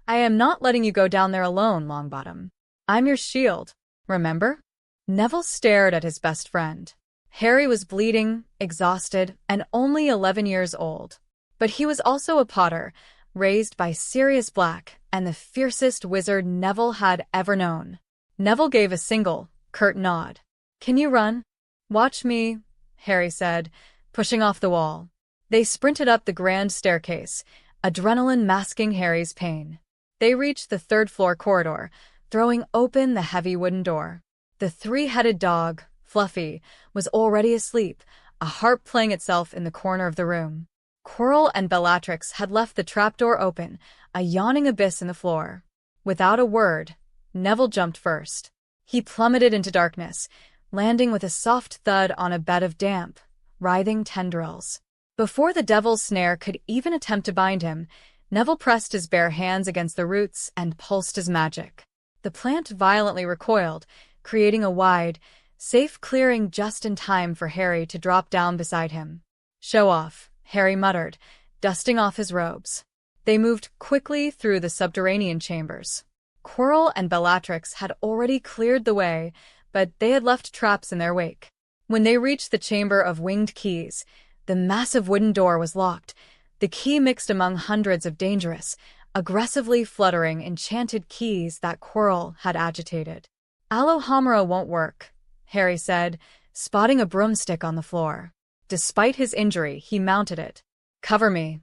I am not letting you go down there alone, Longbottom. I'm your shield, remember?" Neville stared at his best friend. Harry was bleeding, exhausted, and only 11 years old. But he was also a Potter, raised by Sirius Black and the fiercest wizard Neville had ever known. Neville gave a single, curt nod. "Can you run?" "Watch me," Harry said, pushing off the wall. They sprinted up the grand staircase, adrenaline masking Harry's pain. They reached the third-floor corridor, throwing open the heavy wooden door. The three-headed dog, Fluffy, was already asleep, a harp playing itself in the corner of the room. Quirrell and Bellatrix had left the trapdoor open, a yawning abyss in the floor. Without a word, Neville jumped first. He plummeted into darkness, landing with a soft thud on a bed of damp, writhing tendrils. Before the devil's snare could even attempt to bind him, Neville pressed his bare hands against the roots and pulsed his magic. The plant violently recoiled, creating a wide, safe clearing just in time for Harry to drop down beside him. "Show off," Harry muttered, dusting off his robes. They moved quickly through the subterranean chambers. Quirrell and Bellatrix had already cleared the way, but they had left traps in their wake. When they reached the Chamber of Winged Keys, the massive wooden door was locked, the key mixed among hundreds of dangerous, aggressively fluttering enchanted keys that Quirrell had agitated. "Alohomora won't work," Harry said, spotting a broomstick on the floor. Despite his injury, he mounted it. "Cover me."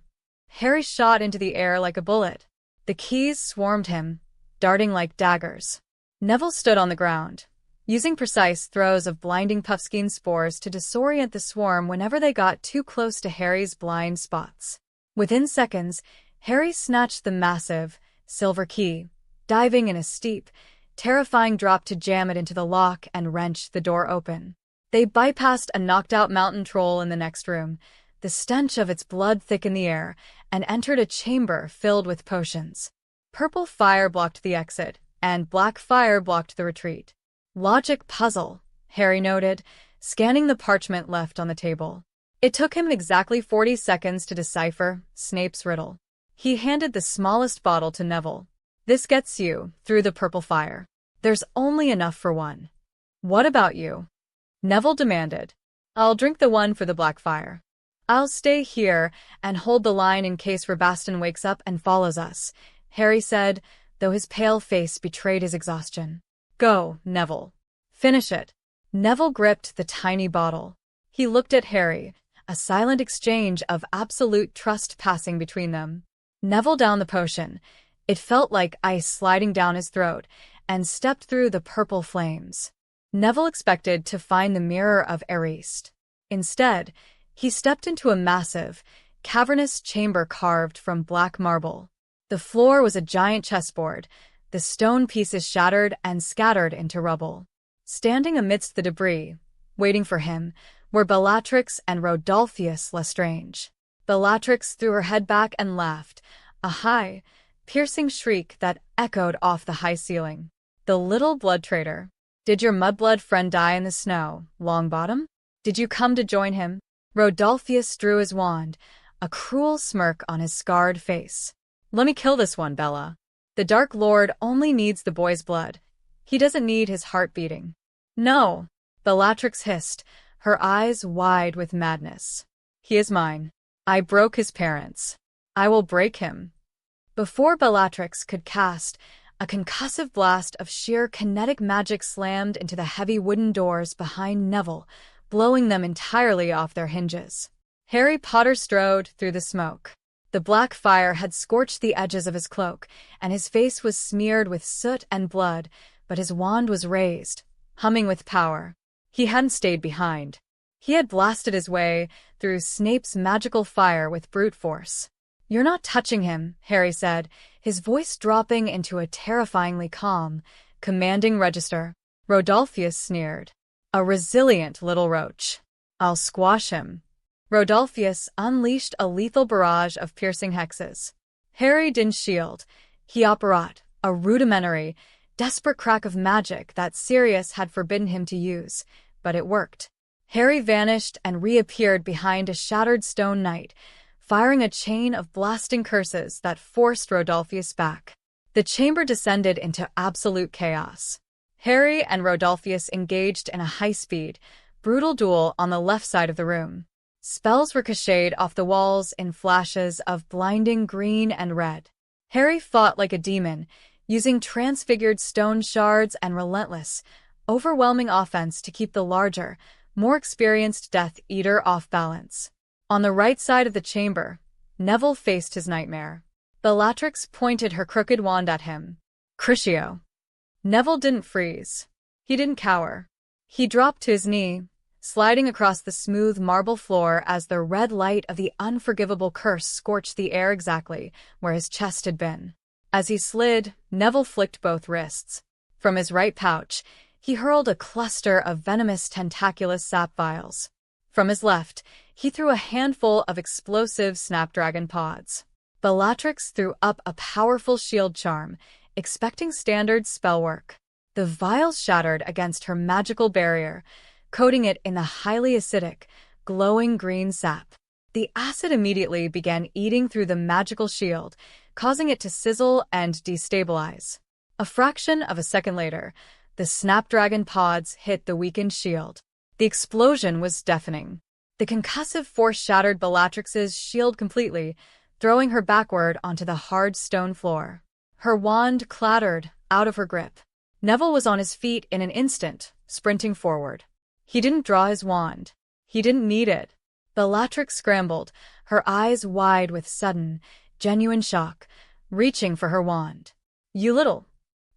Harry shot into the air like a bullet. The keys swarmed him, darting like daggers. Neville stood on the ground, using precise throws of blinding puffskein spores to disorient the swarm whenever they got too close to Harry's blind spots. Within seconds, Harry snatched the massive, silver key, diving in a steep, terrifying drop to jam it into the lock and wrench the door open. They bypassed a knocked-out mountain troll in the next room, the stench of its blood thick in the air, and entered a chamber filled with potions. Purple fire blocked the exit, and black fire blocked the retreat. Logic puzzle, Harry noted, scanning the parchment left on the table. It took him exactly 40 seconds to decipher Snape's riddle. He handed the smallest bottle to Neville. This gets you through the purple fire. There's only enough for one. What about you? Neville demanded. I'll drink the one for the black fire. I'll stay here and hold the line in case Rabaston wakes up and follows us, Harry said, though his pale face betrayed his exhaustion. Go, Neville. Finish it. Neville gripped the tiny bottle. He looked at Harry, a silent exchange of absolute trust passing between them. Neville downed the potion. It felt like ice sliding down his throat, and stepped through the purple flames. Neville expected to find the mirror of Ariste. Instead, he stepped into a massive, cavernous chamber carved from black marble. The floor was a giant chessboard, the stone pieces shattered and scattered into rubble. Standing amidst the debris, waiting for him, were Bellatrix and Rodolphius Lestrange. Bellatrix threw her head back and laughed, a high, piercing shriek that echoed off the high ceiling. The little blood traitor. Did your mudblood friend die in the snow, Longbottom? Did you come to join him? Rodolphius drew his wand, a cruel smirk on his scarred face. Let me kill this one, Bella. The Dark Lord only needs the boy's blood. He doesn't need his heart beating. No, Bellatrix hissed, her eyes wide with madness. He is mine. I broke his parents. I will break him. Before Bellatrix could cast, a concussive blast of sheer kinetic magic slammed into the heavy wooden doors behind Neville, blowing them entirely off their hinges. Harry Potter strode through the smoke. The black fire had scorched the edges of his cloak, and his face was smeared with soot and blood, but his wand was raised, humming with power. He hadn't stayed behind. He had blasted his way through Snape's magical fire with brute force. You're not touching him, Harry said, his voice dropping into a terrifyingly calm, commanding register. Rodolphius sneered. A resilient little roach. I'll squash him. Rodolphius unleashed a lethal barrage of piercing hexes. Harry didn't shield. He apparat, a rudimentary, desperate crack of magic that Sirius had forbidden him to use, but it worked. Harry vanished and reappeared behind a shattered stone knight, firing a chain of blasting curses that forced Rodolphius back. The chamber descended into absolute chaos. Harry and Rodolphius engaged in a high-speed, brutal duel on the left side of the room. Spells ricocheted off the walls in flashes of blinding green and red. Harry fought like a demon, using transfigured stone shards and relentless, overwhelming offense to keep the larger, more experienced Death Eater off balance. On the right side of the chamber, Neville faced his nightmare. Bellatrix pointed her crooked wand at him. Crucio. Neville didn't freeze. He didn't cower. He dropped to his knee, sliding across the smooth marble floor as the red light of the unforgivable curse scorched the air exactly where his chest had been. As he slid, Neville flicked both wrists. From his right pouch, he hurled a cluster of venomous tentaculous sap vials. From his left, he threw a handful of explosive snapdragon pods. Bellatrix threw up a powerful shield charm, expecting standard spell work. The vials shattered against her magical barrier, coating it in the highly acidic, glowing green sap. The acid immediately began eating through the magical shield, causing it to sizzle and destabilize. A fraction of a second later, the snapdragon pods hit the weakened shield. The explosion was deafening. The concussive force shattered Bellatrix's shield completely, throwing her backward onto the hard stone floor. Her wand clattered out of her grip. Neville was on his feet in an instant, sprinting forward. He didn't draw his wand. He didn't need it. Bellatrix scrambled, her eyes wide with sudden, genuine shock, reaching for her wand. You little,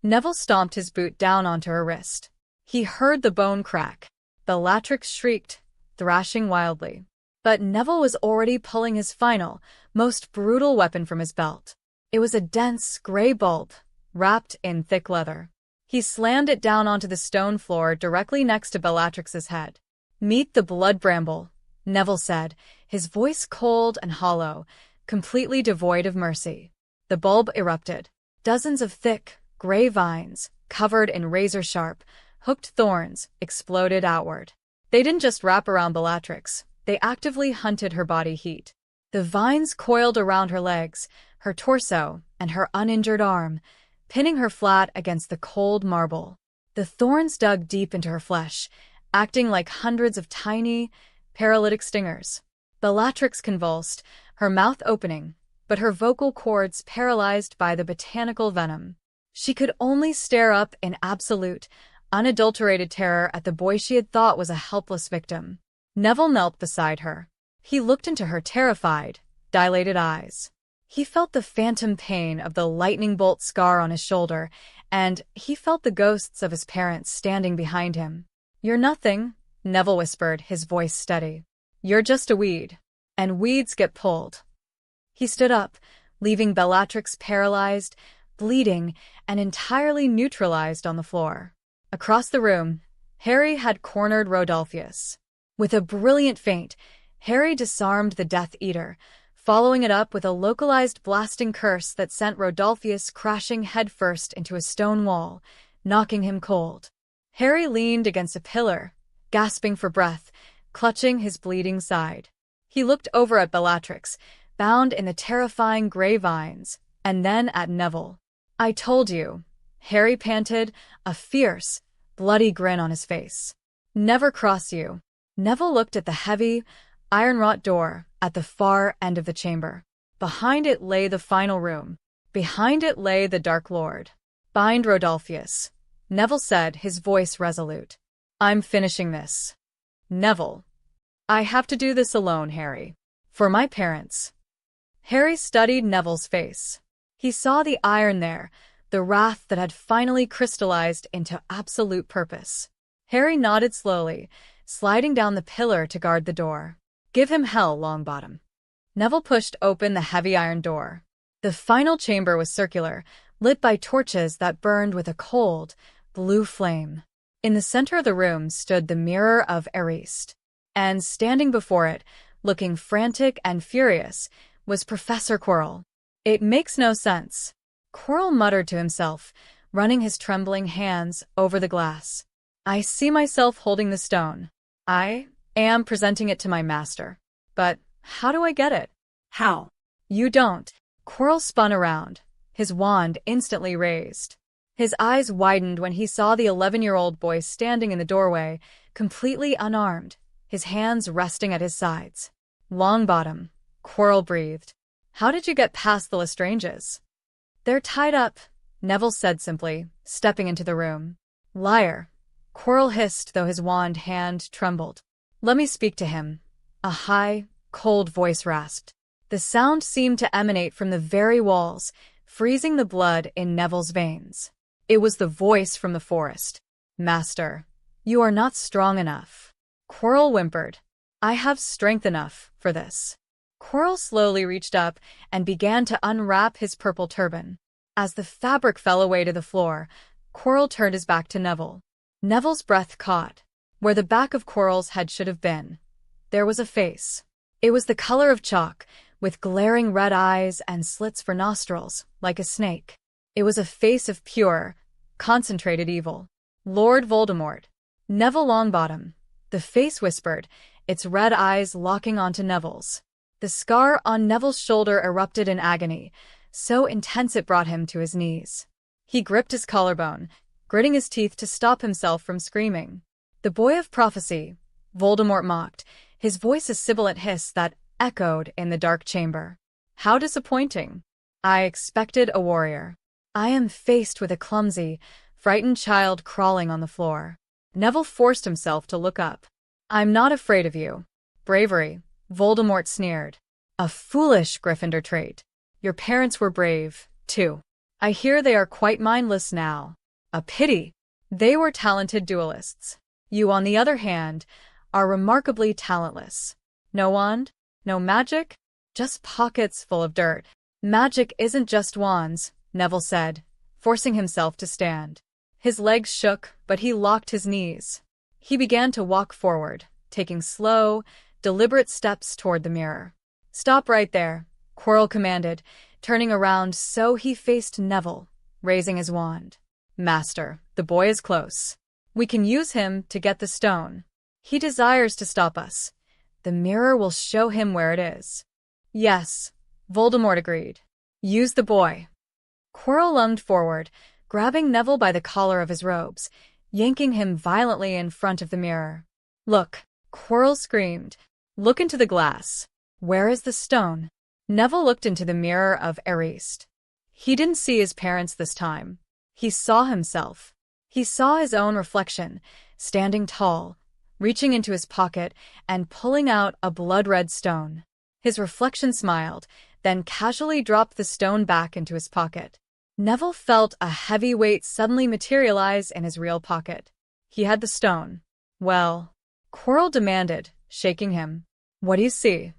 Neville stomped his boot down onto her wrist. He heard the bone crack. Bellatrix shrieked, thrashing wildly. But Neville was already pulling his final, most brutal weapon from his belt. It was a dense, gray bulb, wrapped in thick leather. He slammed it down onto the stone floor directly next to Bellatrix's head. "Meet the blood bramble," Neville said, his voice cold and hollow, completely devoid of mercy. The bulb erupted. Dozens of thick, gray vines, covered in razor-sharp, hooked thorns, exploded outward. They didn't just wrap around Bellatrix, they actively hunted her body heat. The vines coiled around her legs, her torso, and her uninjured arm, pinning her flat against the cold marble. The thorns dug deep into her flesh, acting like hundreds of tiny, paralytic stingers. Bellatrix convulsed, her mouth opening, but her vocal cords paralyzed by the botanical venom. She could only stare up in absolute, unadulterated terror at the boy she had thought was a helpless victim. Neville knelt beside her. He looked into her terrified, dilated eyes. He felt the phantom pain of the lightning bolt scar on his shoulder, and he felt the ghosts of his parents standing behind him. "You're nothing," Neville whispered, his voice steady. "You're just a weed. And weeds get pulled." He stood up, leaving Bellatrix paralyzed, bleeding, and entirely neutralized on the floor. Across the room, Harry had cornered Rodolphus. With a brilliant feint, Harry disarmed the Death Eater, following it up with a localized blasting curse that sent Rodolphus crashing headfirst into a stone wall, knocking him cold. Harry leaned against a pillar, gasping for breath, clutching his bleeding side. He looked over at Bellatrix, bound in the terrifying gray vines, and then at Neville. "I told you," Harry panted, a fierce, bloody grin on his face. "Never cross you." Neville looked at the heavy, iron-wrought door at the far end of the chamber. Behind it lay the final room. Behind it lay the Dark Lord. "Bind Rodolphus," Neville said, his voice resolute. "I'm finishing this." "Neville, I have to do this alone, Harry. For my parents." Harry studied Neville's face. He saw the iron there, the wrath that had finally crystallized into absolute purpose. Harry nodded slowly, sliding down the pillar to guard the door. "Give him hell, Longbottom." Neville pushed open the heavy iron door. The final chamber was circular, lit by torches that burned with a cold, blue flame. In the center of the room stood the Mirror of Ariste, and standing before it, looking frantic and furious, was Professor Quirrell. "It makes no sense," Quirrell muttered to himself, running his trembling hands over the glass. "I see myself holding the stone. I am presenting it to my master. But how do I get it?" "How?" "You don't." Quirrell spun around, his wand instantly raised. His eyes widened when he saw the 11-year-old boy standing in the doorway, completely unarmed, his hands resting at his sides. "Longbottom," Quirrell breathed. "How did you get past the Lestranges?" "They're tied up," Neville said simply, stepping into the room. "Liar," Quirrell hissed, though his wand hand trembled. "Let me speak to him," a high, cold voice rasped. The sound seemed to emanate from the very walls, freezing the blood in Neville's veins. It was the voice from the forest. "Master, you are not strong enough." Quirrell whimpered. "I have strength enough for this." Quirrell slowly reached up and began to unwrap his purple turban. As the fabric fell away to the floor, Quirrell turned his back to Neville. Neville's breath caught. Where the back of Quirrell's head should have been, there was a face. It was the color of chalk, with glaring red eyes and slits for nostrils, like a snake. It was a face of pure, concentrated evil. "Lord Voldemort." "Neville Longbottom," the face whispered, its red eyes locking onto Neville's. The scar on Neville's shoulder erupted in agony, so intense it brought him to his knees. He gripped his collarbone, gritting his teeth to stop himself from screaming. "The boy of prophecy," Voldemort mocked, his voice a sibilant hiss that echoed in the dark chamber. "How disappointing. I expected a warrior. I am faced with a clumsy, frightened child crawling on the floor." Neville forced himself to look up. "I'm not afraid of you." "Bravery," Voldemort sneered. "A foolish Gryffindor trait. Your parents were brave, too." I hear they are quite mindless now. A pity. They were talented duelists. You, on the other hand, are remarkably talentless. No wand? No magic? Just pockets full of dirt. Magic isn't just wands, Neville said, forcing himself to stand. His legs shook, but he locked his knees. He began to walk forward, taking slow, deliberate steps toward the mirror. Stop right there, Quirrell commanded, turning around so he faced Neville, raising his wand. Master, the boy is close. We can use him to get the stone. He desires to stop us. The mirror will show him where it is. Yes, Voldemort agreed. Use the boy. Quirrell lunged forward, grabbing Neville by the collar of his robes, yanking him violently in front of the mirror. Look, Quirrell screamed. Look into the glass. Where is the stone? Neville looked into the mirror of Erist. He didn't see his parents this time. He saw himself. He saw his own reflection, standing tall, reaching into his pocket and pulling out a blood-red stone. His reflection smiled, then casually dropped the stone back into his pocket. Neville felt a heavy weight suddenly materialize in his real pocket. He had the stone. Well, Quirrell demanded, shaking him. What do you see?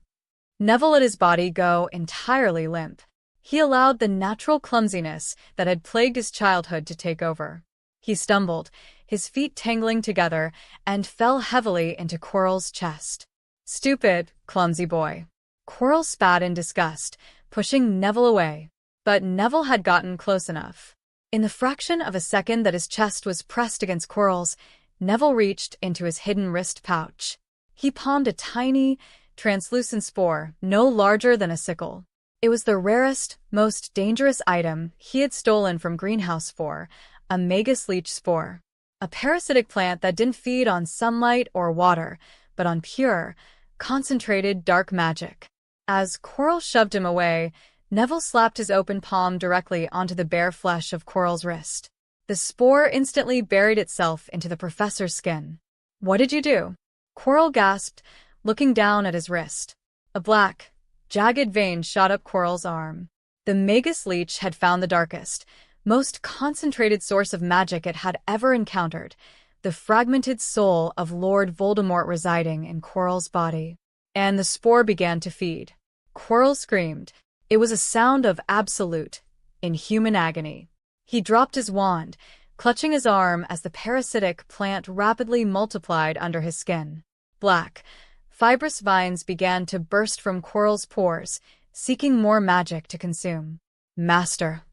Neville let his body go entirely limp. He allowed the natural clumsiness that had plagued his childhood to take over. He stumbled, his feet tangling together, and fell heavily into Quirrell's chest. Stupid, clumsy boy. Quirrell spat in disgust, pushing Neville away. But Neville had gotten close enough. In the fraction of a second that his chest was pressed against Quirrell's, Neville reached into his hidden wrist pouch. He palmed a tiny, translucent spore, no larger than a sickle. It was the rarest, most dangerous item he had stolen from Greenhouse 4, a Magus Leech spore. A parasitic plant that didn't feed on sunlight or water, but on pure, concentrated dark magic. As Quirrell shoved him away, Neville slapped his open palm directly onto the bare flesh of Quirrell's wrist. The spore instantly buried itself into the professor's skin. What did you do? Quirrell gasped, looking down at his wrist. A black, jagged vein shot up Quirrell's arm. The Magus Leech had found the darkest, most concentrated source of magic it had ever encountered, the fragmented soul of Lord Voldemort residing in Quirrell's body. And the spore began to feed. Quirrell screamed. It was a sound of absolute, inhuman agony. He dropped his wand, clutching his arm as the parasitic plant rapidly multiplied under his skin. Black, fibrous vines began to burst from Quirrell's pores, seeking more magic to consume. Master!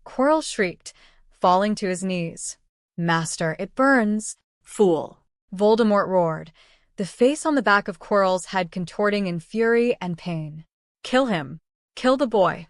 Quirrell shrieked, falling to his knees. Master, it burns! Fool! Voldemort roared, the face on the back of Quirrell's head contorting in fury and pain. Kill him! Kill the boy!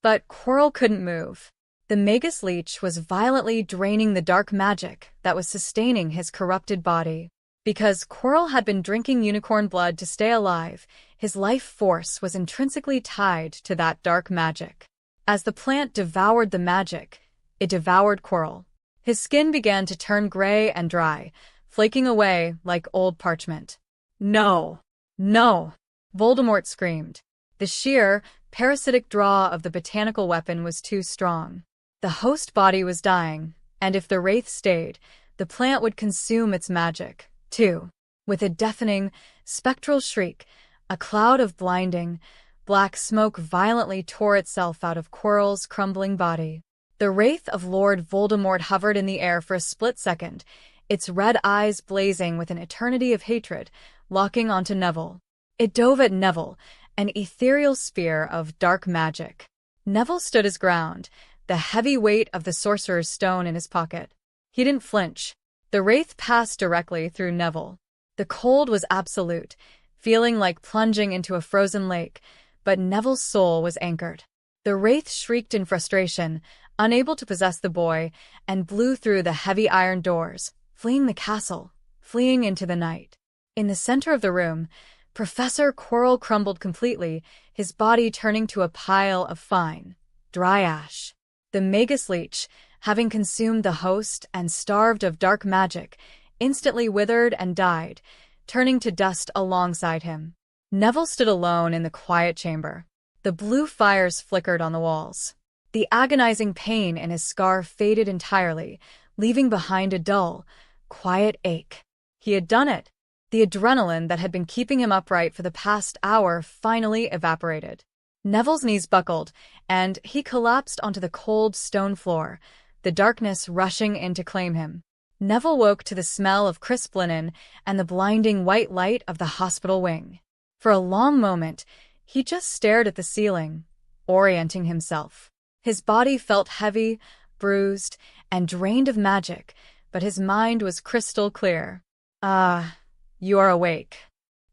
But Quirrell couldn't move. The Magus Leech was violently draining the dark magic that was sustaining his corrupted body. Because Quirrell had been drinking unicorn blood to stay alive, his life force was intrinsically tied to that dark magic. As the plant devoured the magic, it devoured Quirrell. His skin began to turn gray and dry, flaking away like old parchment. No! No! Voldemort screamed. The sheer, parasitic draw of the botanical weapon was too strong. The host body was dying, and if the wraith stayed, the plant would consume its magic, too. With a deafening, spectral shriek, a cloud of blinding, black smoke violently tore itself out of Quirrell's crumbling body. The wraith of Lord Voldemort hovered in the air for a split second, its red eyes blazing with an eternity of hatred, locking onto Neville. It dove at Neville, an ethereal spear of dark magic. Neville stood his ground, the heavy weight of the Sorcerer's Stone in his pocket. He didn't flinch. The wraith passed directly through Neville. The cold was absolute, feeling like plunging into a frozen lake, but Neville's soul was anchored. The wraith shrieked in frustration, unable to possess the boy, and blew through the heavy iron doors, fleeing the castle, fleeing into the night. In the center of the room, Professor Quirrell crumbled completely, his body turning to a pile of fine, dry ash. The Magus Leech, having consumed the host and starved of dark magic, instantly withered and died, turning to dust alongside him. Neville stood alone in the quiet chamber. The blue fires flickered on the walls. The agonizing pain in his scar faded entirely, leaving behind a dull, quiet ache. He had done it. The adrenaline that had been keeping him upright for the past hour finally evaporated. Neville's knees buckled, and he collapsed onto the cold stone floor, the darkness rushing in to claim him. Neville woke to the smell of crisp linen and the blinding white light of the hospital wing. For a long moment, he just stared at the ceiling, orienting himself. His body felt heavy, bruised, and drained of magic, but his mind was crystal clear. "Ah, you are awake."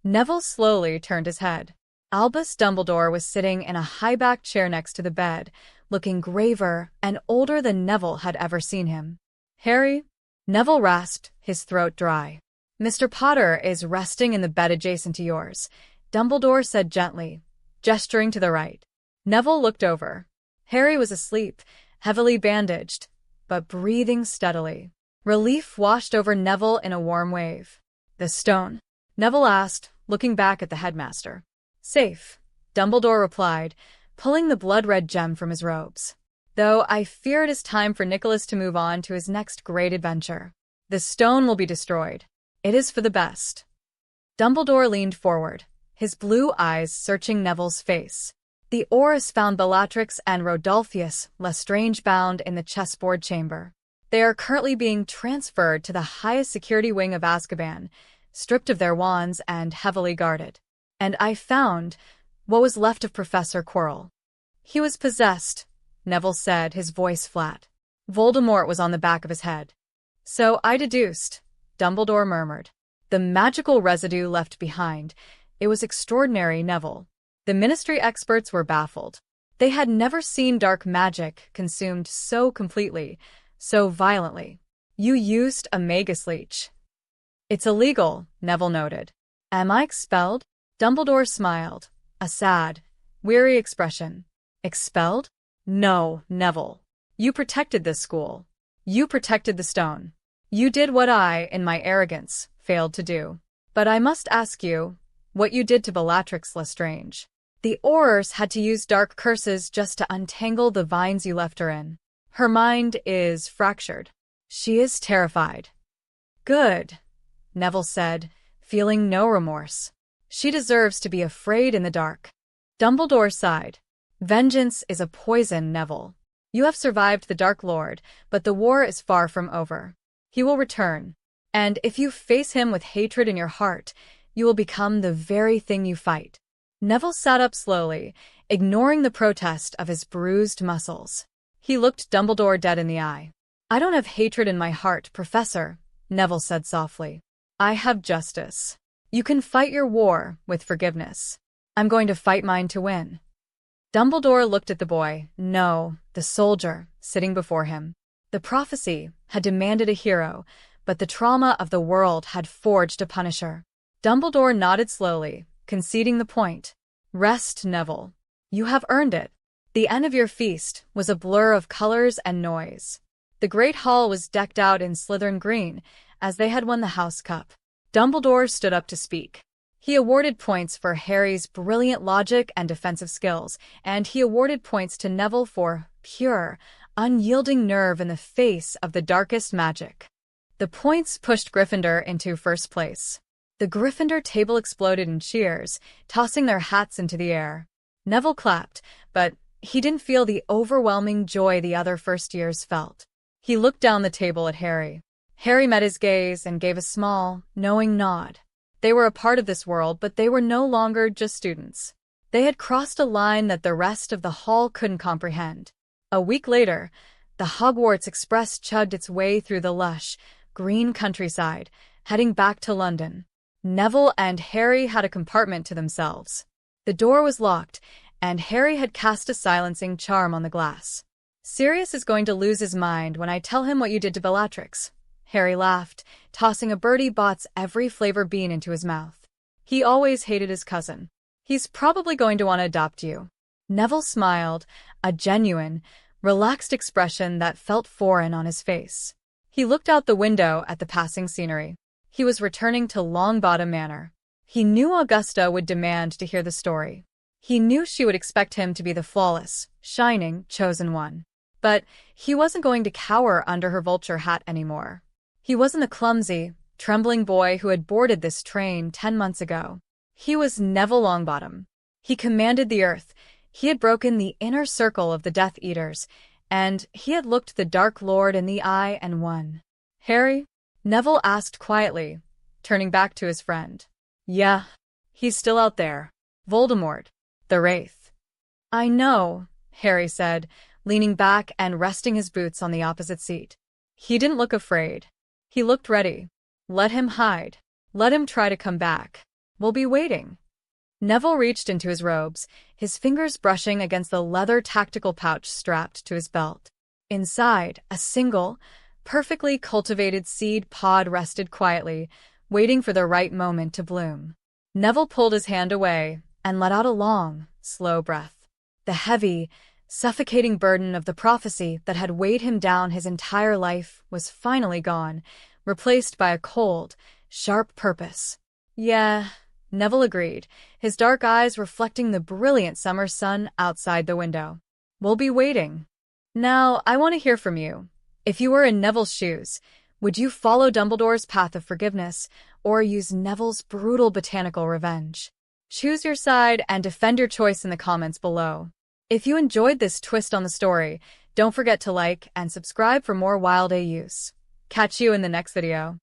Neville slowly turned his head. Albus Dumbledore was sitting in a high-backed chair next to the bed, looking graver and older than Neville had ever seen him. "Harry?" Neville rasped, his throat dry. "Mr. Potter is resting in the bed adjacent to yours," Dumbledore said gently, gesturing to the right. Neville looked over. Harry was asleep, heavily bandaged, but breathing steadily. Relief washed over Neville in a warm wave. "The stone?" Neville asked, looking back at the headmaster. "Safe," Dumbledore replied, pulling the blood-red gem from his robes. "Though I fear it is time for Nicholas to move on to his next great adventure. The stone will be destroyed. It is for the best." Dumbledore leaned forward, his blue eyes searching Neville's face. "The Aurors found Bellatrix and Rodolphus Lestrange bound in the chessboard chamber. They are currently being transferred to the highest security wing of Azkaban, stripped of their wands and heavily guarded. And I found what was left of Professor Quirrell." "He was possessed," Neville said, his voice flat. "Voldemort was on the back of his head." "So I deduced," Dumbledore murmured. "The magical residue left behind. It was extraordinary, Neville." The Ministry experts were baffled. They had never seen dark magic consumed so completely, so violently. "You used a Magus Leech." "It's illegal," Neville noted. "Am I expelled?" Dumbledore smiled, a sad, weary expression. "Expelled? No, Neville. You protected this school. You protected the stone. You did what I, in my arrogance, failed to do. But I must ask you, what you did to Bellatrix Lestrange. The Aurors had to use dark curses just to untangle the vines you left her in. Her mind is fractured. She is terrified." "Good," Neville said, feeling no remorse. "She deserves to be afraid in the dark." Dumbledore sighed. "Vengeance is a poison, Neville. You have survived the Dark Lord, but the war is far from over. He will return. And if you face him with hatred in your heart, you will become the very thing you fight." Neville sat up slowly, ignoring the protest of his bruised muscles. He looked Dumbledore dead in the eye. "I don't have hatred in my heart, Professor," Neville said softly. "I have justice. You can fight your war with forgiveness. I'm going to fight mine to win." Dumbledore looked at the boy, no, the soldier, sitting before him. The prophecy had demanded a hero, but the trauma of the world had forged a punisher. Dumbledore nodded slowly, conceding the point. "Rest, Neville. You have earned it." The end of your feast was a blur of colors and noise. The Great Hall was decked out in Slytherin green, as they had won the House Cup. Dumbledore stood up to speak. He awarded points for Harry's brilliant logic and defensive skills, and he awarded points to Neville for pure, unyielding nerve in the face of the darkest magic. The points pushed Gryffindor into first place. The Gryffindor table exploded in cheers, tossing their hats into the air. Neville clapped, but he didn't feel the overwhelming joy the other first years felt. He looked down the table at Harry. Harry met his gaze and gave a small, knowing nod. They were a part of this world, but they were no longer just students. They had crossed a line that the rest of the hall couldn't comprehend. A week later, the Hogwarts Express chugged its way through the lush, green countryside, heading back to London. Neville and Harry had a compartment to themselves. The door was locked, and Harry had cast a silencing charm on the glass. "Sirius is going to lose his mind when I tell him what you did to Bellatrix," Harry laughed, tossing a Bertie Bott's every flavor bean into his mouth. "He always hated his cousin. He's probably going to want to adopt you." Neville smiled, a genuine, relaxed expression that felt foreign on his face. He looked out the window at the passing scenery. He was returning to Longbottom Manor. He knew Augusta would demand to hear the story. He knew she would expect him to be the flawless, shining, chosen one. But he wasn't going to cower under her vulture hat anymore. He wasn't the clumsy, trembling boy who had boarded this train 10 months ago. He was Neville Longbottom. He commanded the earth. He had broken the inner circle of the Death Eaters, and he had looked the Dark Lord in the eye and won. "Harry?" Neville asked quietly, turning back to his friend. "Yeah, he's still out there. Voldemort, the Wraith." "I know," Harry said, leaning back and resting his boots on the opposite seat. He didn't look afraid. He looked ready. Let him hide. Let him try to come back. We'll be waiting. Neville reached into his robes, his fingers brushing against the leather tactical pouch strapped to his belt. Inside, a single, perfectly cultivated seed pod rested quietly, waiting for the right moment to bloom. Neville pulled his hand away and let out a long, slow breath. The heavy, suffocating burden of the prophecy that had weighed him down his entire life was finally gone, replaced by a cold, sharp purpose. "Yeah," Neville agreed, his dark eyes reflecting the brilliant summer sun outside the window. "We'll be waiting. Now, I want to hear from you. If you were in Neville's shoes, would you follow Dumbledore's path of forgiveness or use Neville's brutal botanical revenge? Choose your side and defend your choice in the comments below. If you enjoyed this twist on the story, don't forget to like and subscribe for more Wild AUs. Catch you in the next video.